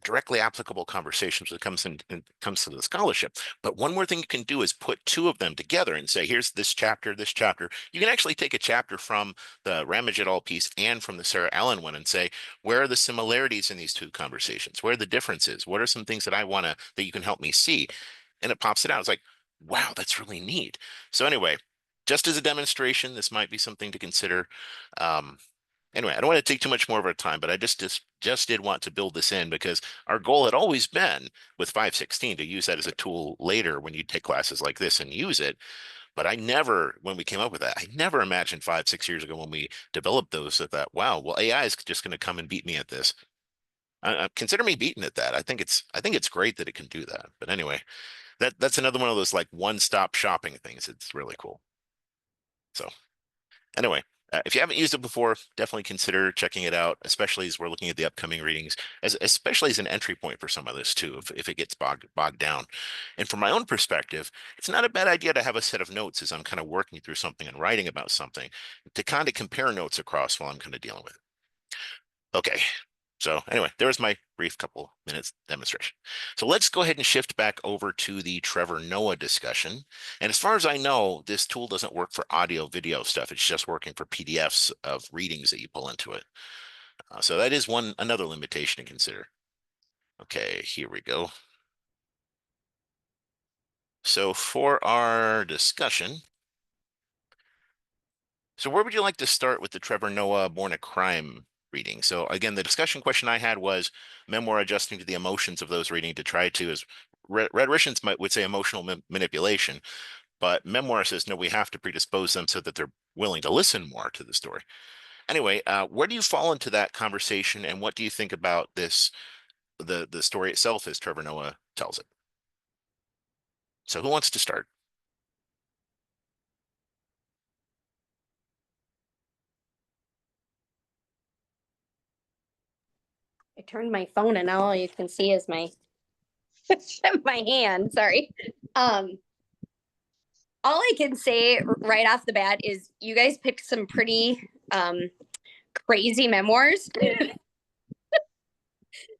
directly applicable conversations when it comes to the scholarship. But one more thing you can do is put two of them together and say, here's this chapter, this chapter. You can actually take a chapter from the Ramage et al. Piece and from the Sarah Allen one and say, where are the similarities in these two conversations? Where are the differences? What are some things that that you can help me see? And it pops it out. It's like, wow, that's really neat. So anyway, just as a demonstration, this might be something to consider. Anyway, I don't want to take too much more of our time, but I just did want to build this in because our goal had always been with 516 to use that as a tool later when you take classes like this and use it. But when we came up with that, I never imagined 5-6 years ago when we developed those that wow, well, AI is just going to come and beat me at this. Consider me beaten at that. I think it's great that it can do that. But anyway, that's another one of those like one-stop shopping things. It's really cool. So anyway. If you haven't used it before, definitely consider checking it out, especially as we're looking at the upcoming readings, especially as an entry point for some of this too, if it gets bogged down. And from my own perspective, it's not a bad idea to have a set of notes as I'm kind of working through something and writing about something to kind of compare notes across while I'm kind of dealing with it. Okay. So anyway, there was my brief couple minutes demonstration. So let's go ahead and shift back over to the Trevor Noah discussion. And as far as I know, this tool doesn't work for audio video stuff. It's just working for PDFs of readings that you pull into it. So that is another limitation to consider. Okay, here we go. So for our discussion, so where would you like to start with the Trevor Noah Born a Crime reading? So again, the discussion question I had was memoir adjusting to the emotions of those reading to try to, as rhetoricians would say, emotional manipulation, but memoir says, no, we have to predispose them so that they're willing to listen more to the story. Anyway, where do you fall into that conversation, and what do you think about this, the story itself as Trevor Noah tells it? So who wants to start? I turned my phone and now all you can see is my my hand, sorry. All I can say right off the bat is you guys picked some pretty crazy memoirs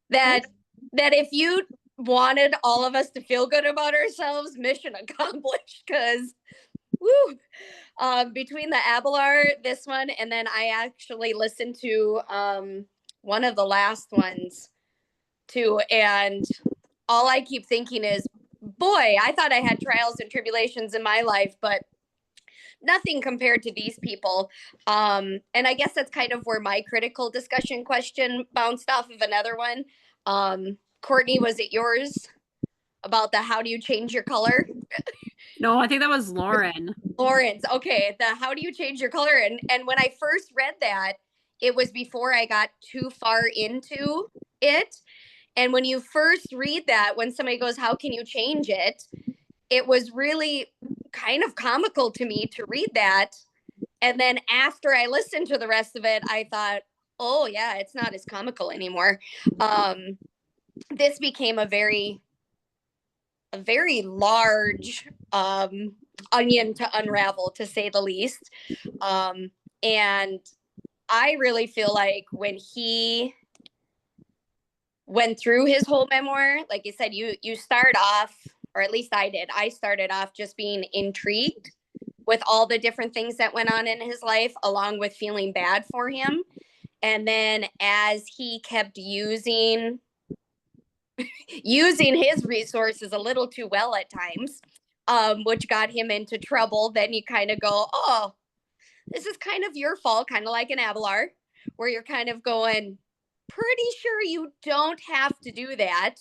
that if you wanted all of us to feel good about ourselves, mission accomplished. Because between the Abelard, this one, and then I actually listened to one of the last ones too, and all I keep thinking is, boy, I thought I had trials and tribulations in my life, but nothing compared to these people. And I guess that's kind of where my critical discussion question bounced off of another one. Courtney, was it yours about the how do you change your color? No, I think that was Lauren. Lawrence, okay, the how do you change your color? And when I first read that, it was before I got too far into it. And when you first read that, when somebody goes, how can you change it? It was really kind of comical to me to read that. And then after I listened to the rest of it, I thought, oh yeah, it's not as comical anymore. This became a very large onion to unravel, to say the least. And I really feel like when he went through his whole memoir, like you said, you start off, or at least I did, I started off just being intrigued with all the different things that went on in his life, along with feeling bad for him. And then as he kept using his resources a little too well at times, which got him into trouble, then you kind of go, oh, this is kind of your fault, kind of like an Abelard, where you're kind of going, pretty sure you don't have to do that.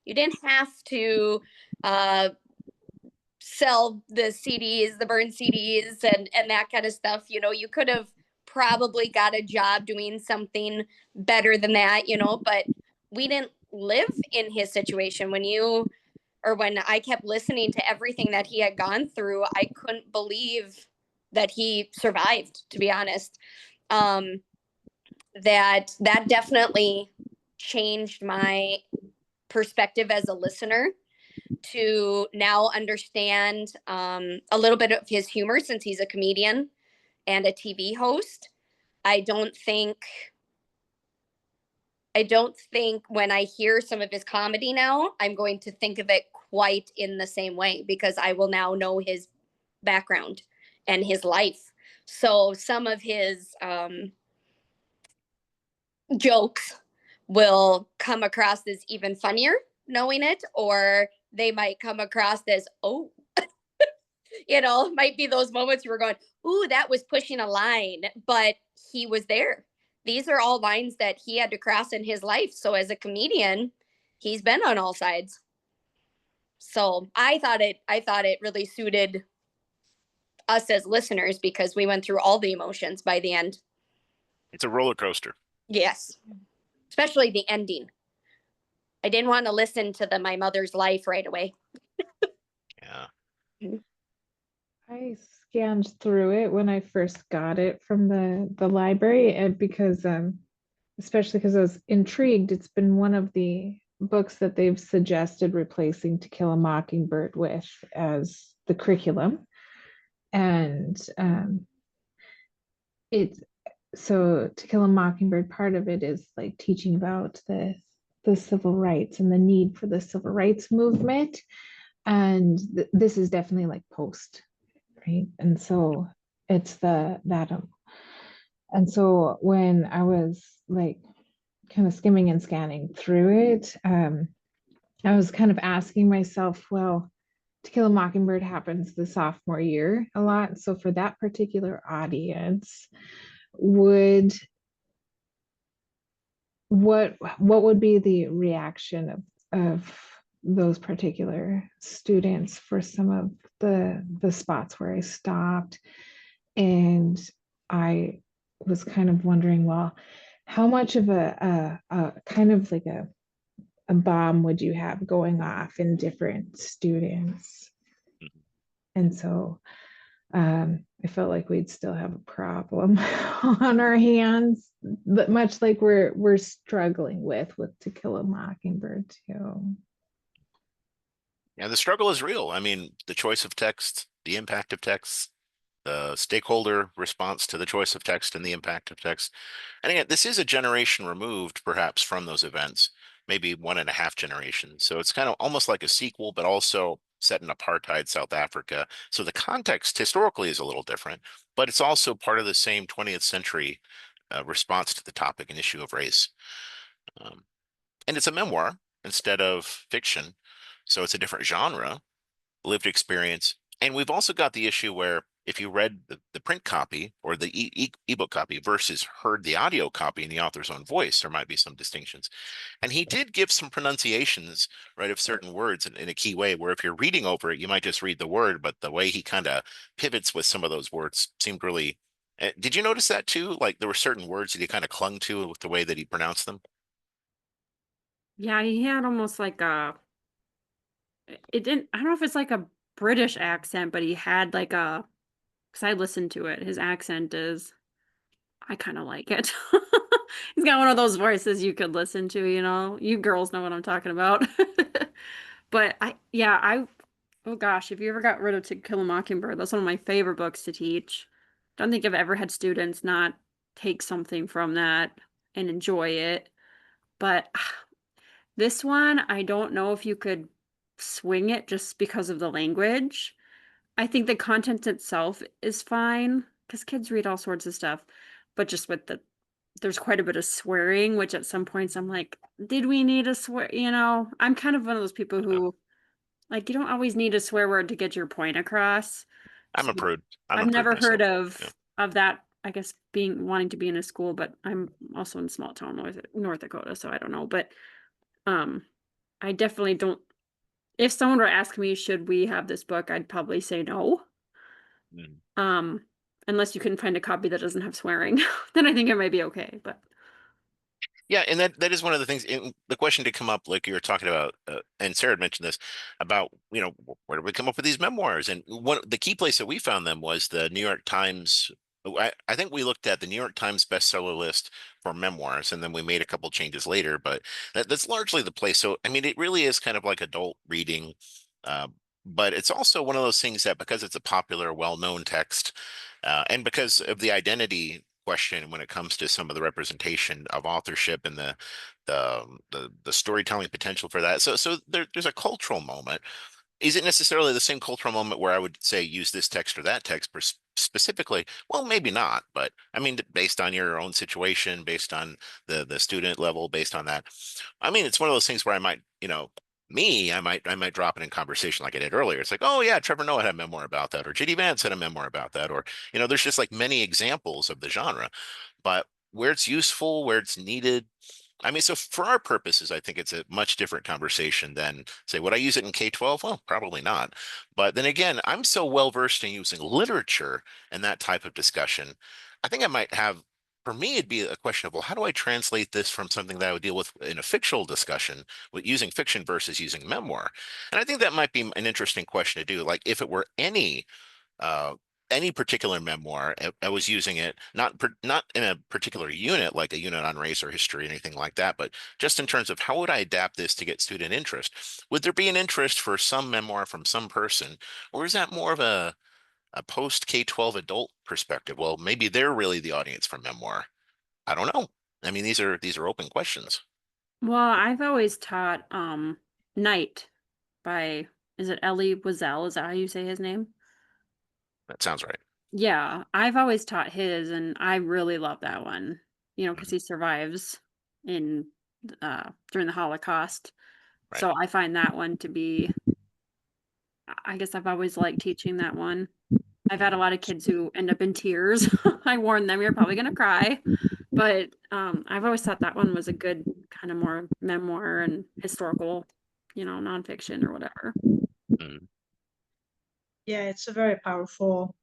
You didn't have to sell the CDs, the burned CDs, and that kind of stuff. You know, you could have probably got a job doing something better than that, you know, but we didn't live in his situation. When I kept listening to everything that he had gone through, I couldn't believe that he survived, to be honest. That definitely changed my perspective as a listener, to now understand a little bit of his humor, since he's a comedian and a TV host. I don't think when I hear some of his comedy now, I'm going to think of it quite in the same way, because I will now know his background and his life. So some of his jokes will come across as even funnier knowing it, or they might come across as, oh, you know, might be those moments you were going, ooh, that was pushing a line, but he was there. These are all lines that he had to cross in his life. So as a comedian, he's been on all sides. So I thought it really suited us as listeners, because we went through all the emotions by the end. It's a roller coaster. Yes. Especially the ending. I didn't want to listen to my mother's life right away. Yeah. I scanned through it when I first got it from the library, and because especially because I was intrigued. It's been one of the books that they've suggested replacing To Kill a Mockingbird with as the curriculum. And it's so To Kill a Mockingbird, part of it is like teaching about the civil rights and the need for the civil rights movement. And this is definitely like post, right? And so it's that. And so when I was like kind of skimming and scanning through it, I was kind of asking myself, well, To Kill a Mockingbird happens the sophomore year a lot. So for that particular audience, what would be the reaction of those particular students for some of the spots where I stopped? And I was kind of wondering, well, how much of a kind of like a bomb would you have going off in different students? And so I felt like we'd still have a problem on our hands, but much like we're struggling with To Kill a Mockingbird too. Yeah, the struggle is real. I mean, the choice of text, the impact of text, the stakeholder response to the choice of text and the impact of text. And again, this is a generation removed perhaps from those events, maybe 1.5 generations. So it's kind of almost like a sequel, but also set in apartheid South Africa. So the context historically is a little different, but it's also part of the same 20th century response to the topic and issue of race. And it's a memoir instead of fiction. So it's a different genre, lived experience. And we've also got the issue where if you read the print copy or the ebook copy versus heard the audio copy in the author's own voice, there might be some distinctions. And he did give some pronunciations, right, of certain words in a key way, where if you're reading over it, you might just read the word, but the way he kind of pivots with some of those words seemed really. Did you notice that too? Like there were certain words that he kind of clung to with the way that he pronounced them. Yeah, he had almost like it didn't, I don't know if it's like a British accent, but he had like because I listened to it, his accent is, I kind of like it. He's got one of those voices you could listen to, you know. You girls know what I'm talking about. But oh gosh, if you ever got rid of To Kill a Mockingbird, that's one of my favorite books to teach. Don't think I've ever had students not take something from that and enjoy it. But this one, I don't know if you could swing it just because of the language. I think the content itself is fine because kids read all sorts of stuff, but just with there's quite a bit of swearing, which at some points I'm like, did we need a swear? You know, I'm kind of one of those people who like you don't always need a swear word to get your point across. I'm a So prude. I'm a I've prude never heard myself. Yeah. of that, I guess being wanting to be in a school, but I'm also in small town North Dakota, so I don't know. But I definitely don't. If someone were to ask me, should we have this book, I'd probably say no. Mm. Unless you can find a copy that doesn't have swearing, then I think it might be okay. But Yeah, and that is one of the things. The question to come up, like you were talking about, and Sarah had mentioned this about, where do we come up with these memoirs? And the key place that we found them was the New York Times. I think we looked at the New York Times bestseller list for memoirs, and then we made a couple changes later. But that's largely the place. So I mean, it really is kind of like adult reading, but it's also one of those things that because it's a popular, well-known text, and because of the identity question when it comes to some of the representation of authorship and the storytelling potential for that. So there's a cultural moment. Is it necessarily the same cultural moment where I would say use this text or that text specifically? Well, maybe not, but I mean, based on your own situation, based on the student level, based on that, I mean, it's one of those things where I might, I might drop it in conversation like I did earlier. It's like, oh yeah, Trevor Noah had a memoir about that, or J.D. Vance had a memoir about that, or there's just like many examples of the genre, but where it's useful, where it's needed. I mean, so for our purposes, I think it's a much different conversation than say, would I use it in K-12? Well, probably not. But then again, I'm so well versed in using literature and that type of discussion. I think I might have, for me, it'd be a question of, well, how do I translate this from something that I would deal with in a fictional discussion with using fiction versus using memoir? And I think that might be an interesting question to do. Like if it were uh, any particular memoir, I was using it not in a particular unit, like a unit on race or history, anything like that, but just in terms of how would I adapt this to get student interest? Would there be an interest for some memoir from some person, or is that more of a post K-12 adult perspective? Well, maybe they're really the audience for memoir. I don't know. I mean, these are open questions. well, I've always taught Night by, is it Elie Wiesel? Is that how you say his name? That sounds right. Yeah, I've always taught his, and I really love that one. Because he survives in during the Holocaust. Right. So I find that one to be, I guess I've always liked teaching that one. I've had a lot of kids who end up in tears. I warn them, you're probably gonna cry. But I've always thought that one was a good kind of more memoir and historical, nonfiction or whatever. Mm. Yeah, it's a very powerful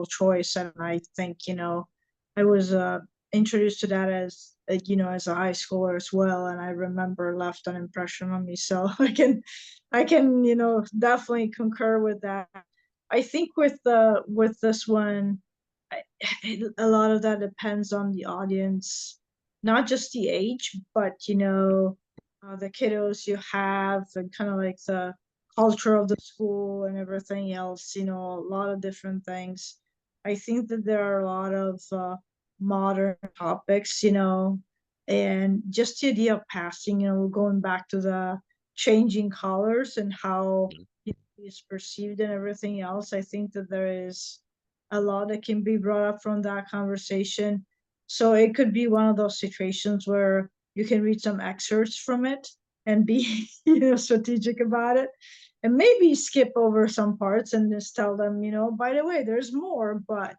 choice, and I think I was introduced to that as as a high schooler as well, and I remember left an impression on me, so I can definitely concur with that. I think with this one, a lot of that depends on the audience, not just the age, but the kiddos you have, and kind of like culture of the school and everything else, a lot of different things. I think that there are a lot of modern topics, and just the idea of passing, going back to the changing colors and how it's perceived and everything else. I think that there is a lot that can be brought up from that conversation. So it could be one of those situations where you can read some excerpts from it and be strategic about it, and maybe skip over some parts and just tell them, by the way, there's more, but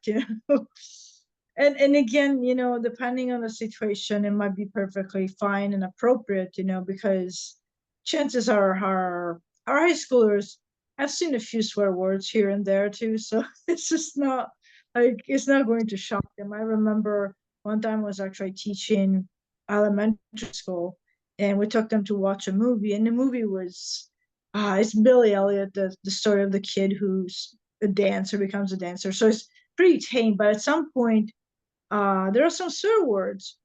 and again, depending on the situation, it might be perfectly fine and appropriate, because chances are our high schoolers have seen a few swear words here and there too, so it's just not like, it's not going to shock them. I remember one time I was actually teaching elementary school, and we took them to watch a movie, and the movie was it's Billy Elliot, the story of the kid who's a dancer, becomes a dancer. So it's pretty tame, but at some point there are some swear words.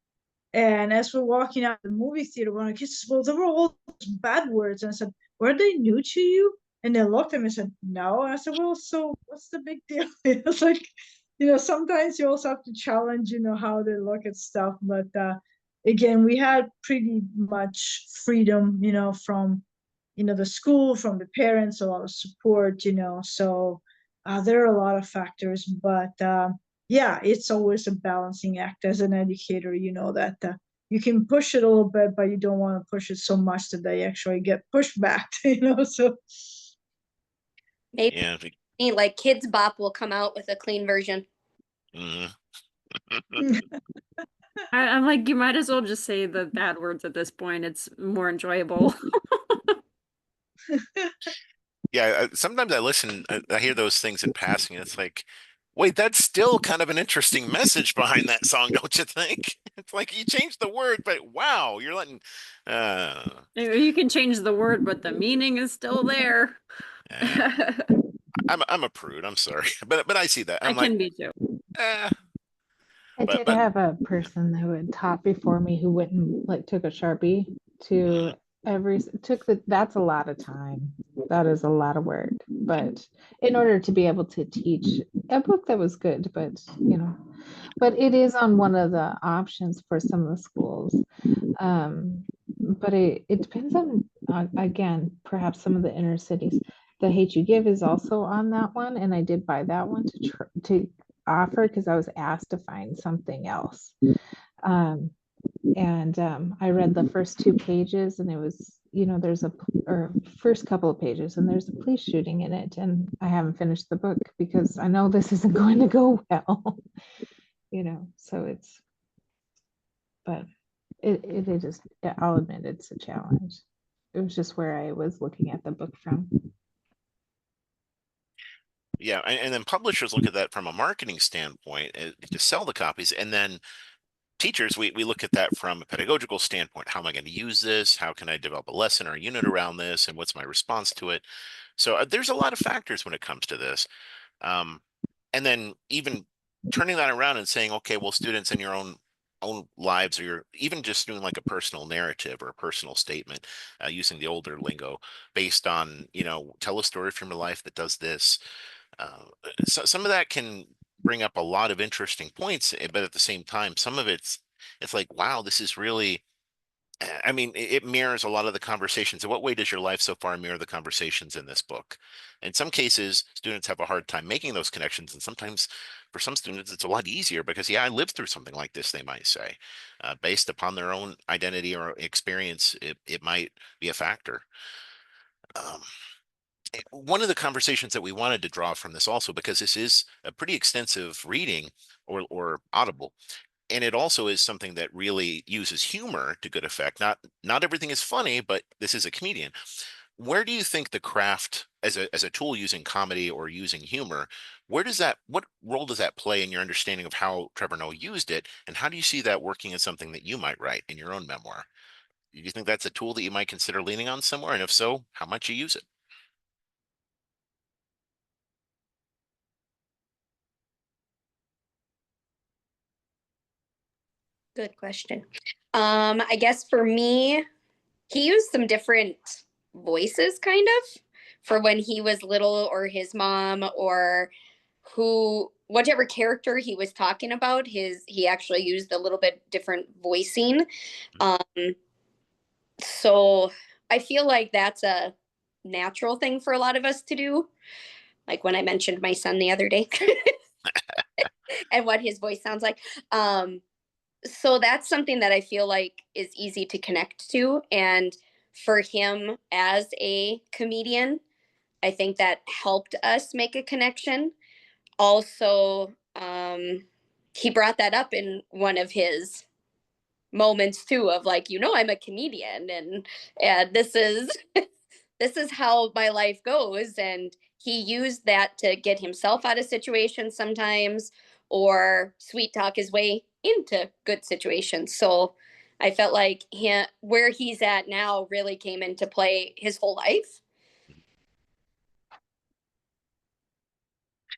And as we're walking out of the movie theater, one of the kids said, well, there were all those bad words. And I said, were they new to you? And they looked at me and said, no. And I said, well, so what's the big deal? It's like, sometimes you also have to challenge, how they look at stuff. But again, we had pretty much freedom, from, the school, from the parents, a lot of support, so there are a lot of factors. But yeah, it's always a balancing act as an educator, that you can push it a little bit, but you don't want to push it so much that they actually get pushed back, so. Maybe Yeah. like Kids Bop will come out with a clean version. Mhm. I'm like, you might as well just say the bad words at this point. It's more enjoyable. Yeah, sometimes I listen, I hear those things in passing, and it's like, wait, that's still kind of an interesting message behind that song, don't you think? It's like you changed the word, but wow, you're letting You can change the word, but the meaning is still there. I'm a prude, I'm sorry. But I see that. I I'm like, can be too. I But- did have a person who had taught before me who went and like took a Sharpie to that's a lot of time. That is a lot of work. But in order to be able to teach a book that was good, but but it is on one of the options for some of the schools. But it depends on again, perhaps some of the inner cities. The Hate You Give is also on that one, and I did buy that one to offer because I was asked to find something else. I read the first 2 pages, and it was, there's first couple of pages, and there's a police shooting in it, and I haven't finished the book because I know this isn't going to go well, so it's, but it is, I'll admit it's a challenge. It was just where I was looking at the book from. yeah, and then publishers look at that from a marketing standpoint to sell the copies, and then teachers, we look at that from a pedagogical standpoint. How am I going to use this? How can I develop a lesson or a unit around this? And what's my response to it? So there's a lot of factors when it comes to this. And then even turning that around and saying, okay, well, students in your own lives, or you're even just doing like a personal narrative or a personal statement, using the older lingo based on, tell a story from your life that does this. So some of that can bring up a lot of interesting points, but at the same time, some of it's like, wow, this is really, I mean, it mirrors a lot of the conversations. In what way does your life so far mirror the conversations in this book? In some cases, students have a hard time making those connections. And sometimes for some students, it's a lot easier because, yeah, I lived through something like this, they might say, based upon their own identity or experience, it might be a factor. One of the conversations that we wanted to draw from this also, because this is a pretty extensive reading or audible, and it also is something that really uses humor to good effect. Not everything is funny, but this is a comedian. Where do you think the craft as a tool using comedy or using humor, what role does that play in your understanding of how Trevor Noah used it, and how do you see that working as something that you might write in your own memoir? Do you think that's a tool that you might consider leaning on somewhere, and if so, how much you use it? Good question. I guess for me, he used some different voices kind of for when he was little, or his mom, or whatever character he was talking about, he actually used a little bit different voicing. So I feel like that's a natural thing for a lot of us to do. Like when I mentioned my son the other day and what his voice sounds like. So that's something that I feel like is easy to connect to. And for him as a comedian, I think that helped us make a connection. Also, he brought that up in one of his moments too, of like, I'm a comedian, and this is this is how my life goes. And he used that to get himself out of situations sometimes, or sweet talk his way into good situations. So I felt like where he's at now really came into play his whole life.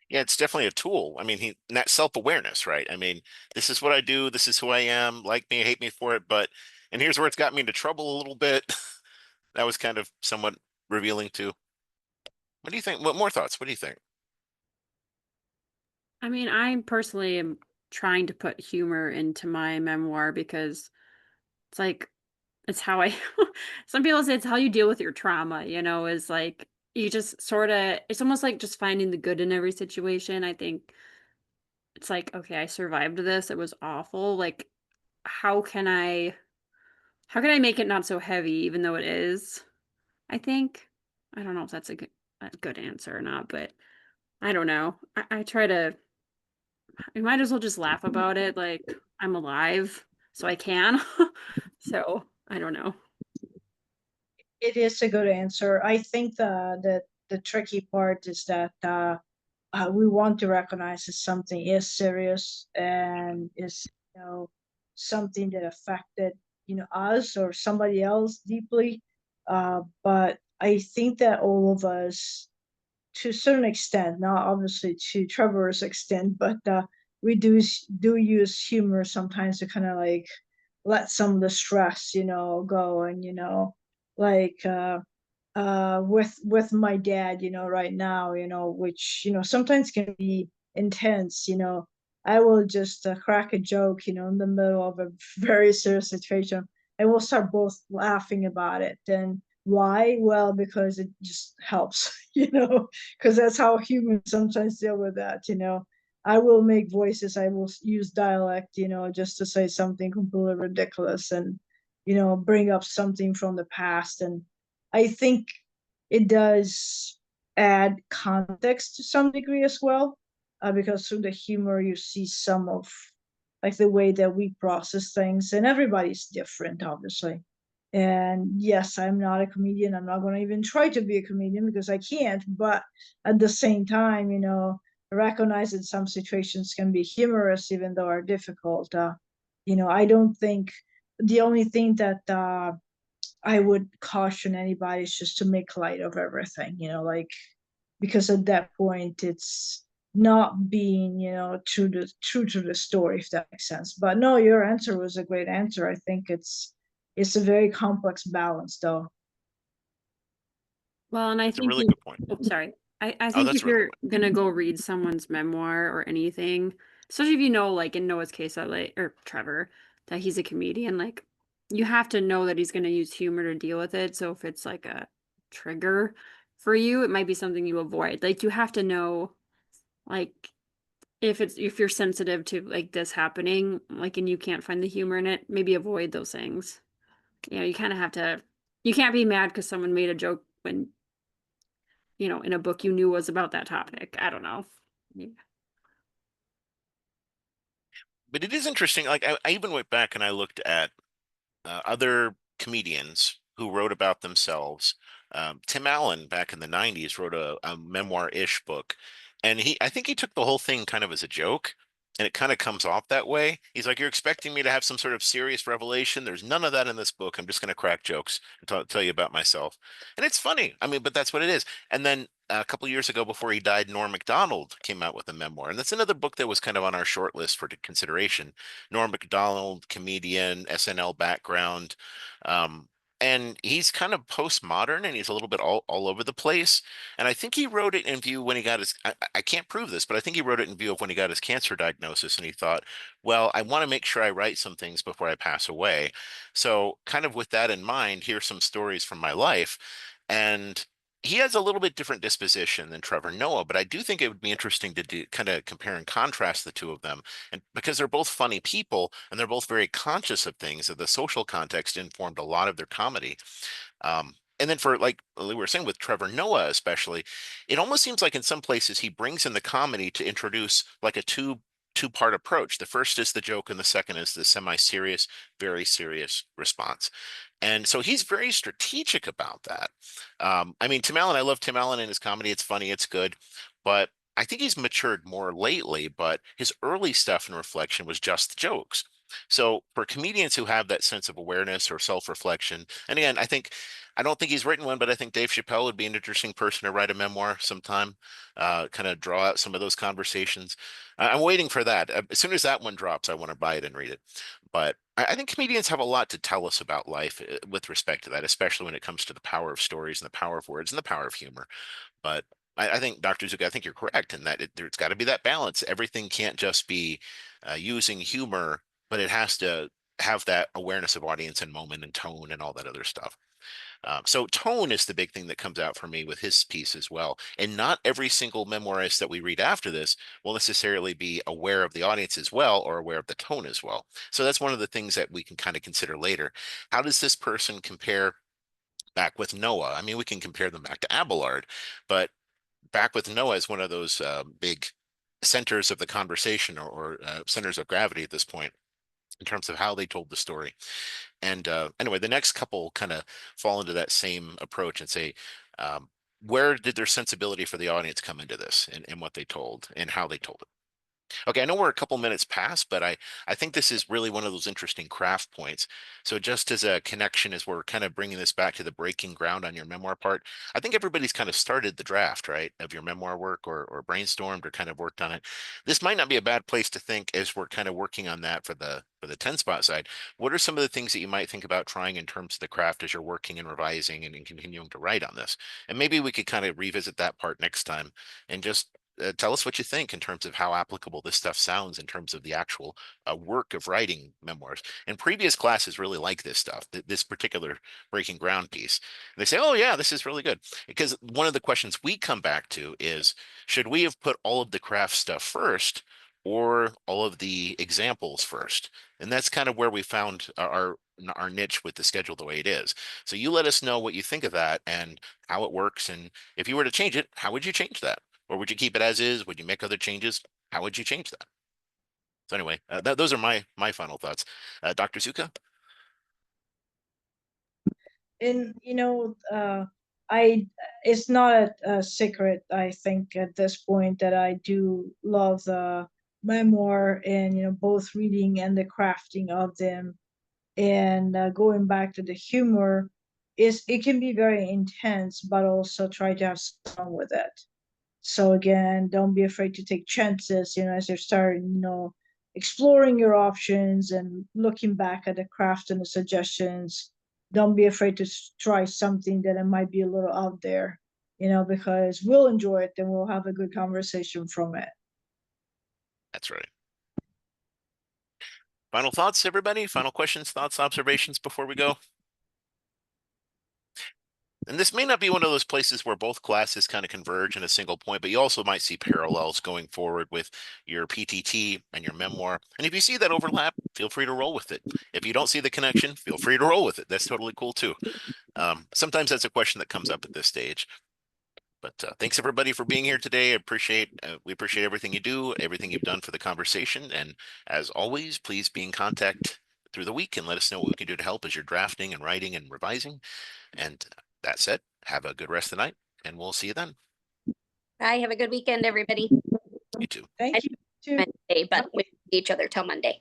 Yeah, it's definitely a tool. I mean, that self-awareness, right? I mean, this is what I do. This is who I am. Like me, hate me for it. And here's where it's got me into trouble a little bit. That was kind of somewhat revealing too. What do you think? What more thoughts? What do you think? I mean, I personally am trying to put humor into my memoir because it's like, it's how I, some people say it's how you deal with your trauma, is like, you just sort of, it's almost like just finding the good in every situation. I think it's like, okay, I survived this. It was awful. Like, how can I, how can I make it not so heavy, even though it is? I think, I don't know if that's a good answer or not, but I don't know. I try to, I might as well just laugh about it. Like, I'm alive, so I can. So I don't know. It is a good answer. I think the tricky part is that we want to recognize that something is serious and is, something that affected, us or somebody else deeply. But I think that all of us, to a certain extent, not obviously to Trevor's extent, but we do use humor sometimes to kind of like let some of the stress, go. And like with my dad, right now, which sometimes can be intense. I will just crack a joke, in the middle of a very serious situation, and we'll start both laughing about it. And why? Well, because it just helps, because that's how humans sometimes deal with that. I will make voices, I will use dialect, just to say something completely ridiculous, and bring up something from the past. And I think it does add context to some degree as well, because through the humor you see some of like the way that we process things, and everybody's different, obviously. And yes, I'm not a comedian. I'm not going to even try to be a comedian because I can't. But at the same time, recognize that some situations can be humorous, even though are difficult. I don't think the only thing that I would caution anybody is just to make light of everything, like, because at that point it's not being, true to the story, if that makes sense. But no, your answer was a great answer. I think it's a very complex balance, though. Well, and I It's a think really good point. oh, sorry. I Oh, think that's if really you're gonna go read someone's memoir or anything, especially if you know, like in Noah's case, that like, or Trevor, that he's a comedian, like you have to know that he's gonna use humor to deal with it. So if it's like a trigger for you, it might be something you avoid. Like you have to know, like if you're sensitive to like this happening, like and you can't find the humor in it, maybe avoid those things. You kind of have to. You can't be mad because someone made a joke when in a book you knew was about that topic. I don't know. Yeah. But it is interesting. Like I even went back and I looked at other comedians who wrote about themselves. Tim Allen back in the 90s wrote a memoir-ish book, and I think he took the whole thing kind of as a joke, and it kind of comes off that way. He's like, "You're expecting me to have some sort of serious revelation. There's none of that in this book. I'm just going to crack jokes and tell you about myself." And it's funny. I mean, but that's what it is. And then a couple years ago, before he died, Norm Macdonald came out with a memoir, and that's another book that was kind of on our short list for consideration. Norm Macdonald, comedian, SNL background. and he's kind of postmodern and he's a little bit all over the place. And I think he wrote it in view when he got his, I can't prove this, but I think he wrote it in view of when he got his cancer diagnosis and he thought, well, I want to make sure I write some things before I pass away. So kind of with that in mind, here's some stories from my life. And he has a little bit different disposition than Trevor Noah, but I do think it would be interesting to do, kind of compare and contrast the two of them. And because they're both funny people and they're both very conscious of things, that the social context informed a lot of their comedy. And then for, like we were saying with Trevor Noah especially, it almost seems like in some places he brings in the comedy to introduce like a two-part approach. The first is the joke and the second is the semi-serious, very serious response. And so he's very strategic about that. I mean, Tim Allen, I love Tim Allen and his comedy. It's funny, it's good, but I think he's matured more lately, but his early stuff in Reflection was just jokes. So for comedians who have that sense of awareness or self-reflection, and again, I don't think he's written one, but I think Dave Chappelle would be an interesting person to write a memoir sometime, kind of draw out some of those conversations. I'm waiting for that. As soon as that one drops, I want to buy it and read it. But I think comedians have a lot to tell us about life with respect to that, especially when it comes to the power of stories and the power of words and the power of humor. But I think, Dr. Zuka, I think you're correct in that there's got to be that balance. Everything can't just be using humor, but it has to have that awareness of audience and moment and tone and all that other stuff. So tone is the big thing that comes out for me with his piece as well. And not every single memoirist that we read after this will necessarily be aware of the audience as well or aware of the tone as well. So that's one of the things that we can kind of consider later. How does this person compare back with Noah? I mean, we can compare them back to Abelard, but back with Noah is one of those big centers of the conversation or centers of gravity at this point in terms of how they told the story. And anyway, the next couple kind of fall into that same approach and say, where did their sensibility for the audience come into this and what they told and how they told it? Okay, I know we're a couple minutes past, but I think this is really one of those interesting craft points. So just as a connection, as we're kind of bringing this back to the breaking ground on your memoir part, I think everybody's kind of started the draft, right, of your memoir work or brainstormed or kind of worked on it. This might not be a bad place to think as we're kind of working on that for the 10 spot side. What are some of the things that you might think about trying in terms of the craft as you're working and revising and continuing to write on this? And maybe we could kind of revisit that part next time and just tell us what you think in terms of how applicable this stuff sounds in terms of the actual work of writing memoirs. And previous classes really like this stuff, this particular breaking ground piece. And they say, oh yeah, this is really good. Because one of the questions we come back to is, should we have put all of the craft stuff first or all of the examples first? And that's kind of where we found our niche with the schedule the way it is. So you let us know what you think of that and how it works. And if you were to change it, how would you change that? Or would you keep it as is? Would you make other changes? How would you change that? So anyway, those are my final thoughts. Dr. Zuka? And it's not a secret, I think, at this point, that I do love the memoir and both reading and the crafting of them. And going back to the humor, it can be very intense, but also try to have fun with it. So again, don't be afraid to take chances, as you start, exploring your options and looking back at the craft and the suggestions. Don't be afraid to try something that it might be a little out there, because we'll enjoy it and we'll have a good conversation from it. That's right. Final thoughts, everybody? Final questions, thoughts, observations before we go? And this may not be one of those places where both classes kind of converge in a single point, but you also might see parallels going forward with your PTT and your memoir. And if you see that overlap, feel free to roll with it. If you don't see the connection, feel free to roll with it. That's totally cool too. Sometimes that's a question that comes up at this stage. But thanks everybody for being here today. We appreciate everything you do, everything you've done for the conversation. And as always, please be in contact through the week and let us know what we can do to help as you're drafting and writing and revising. And that said, have a good rest of the night and we'll see you then. Bye. Have a good weekend, everybody. You too. Thank you. Monday, but we see each other till Monday.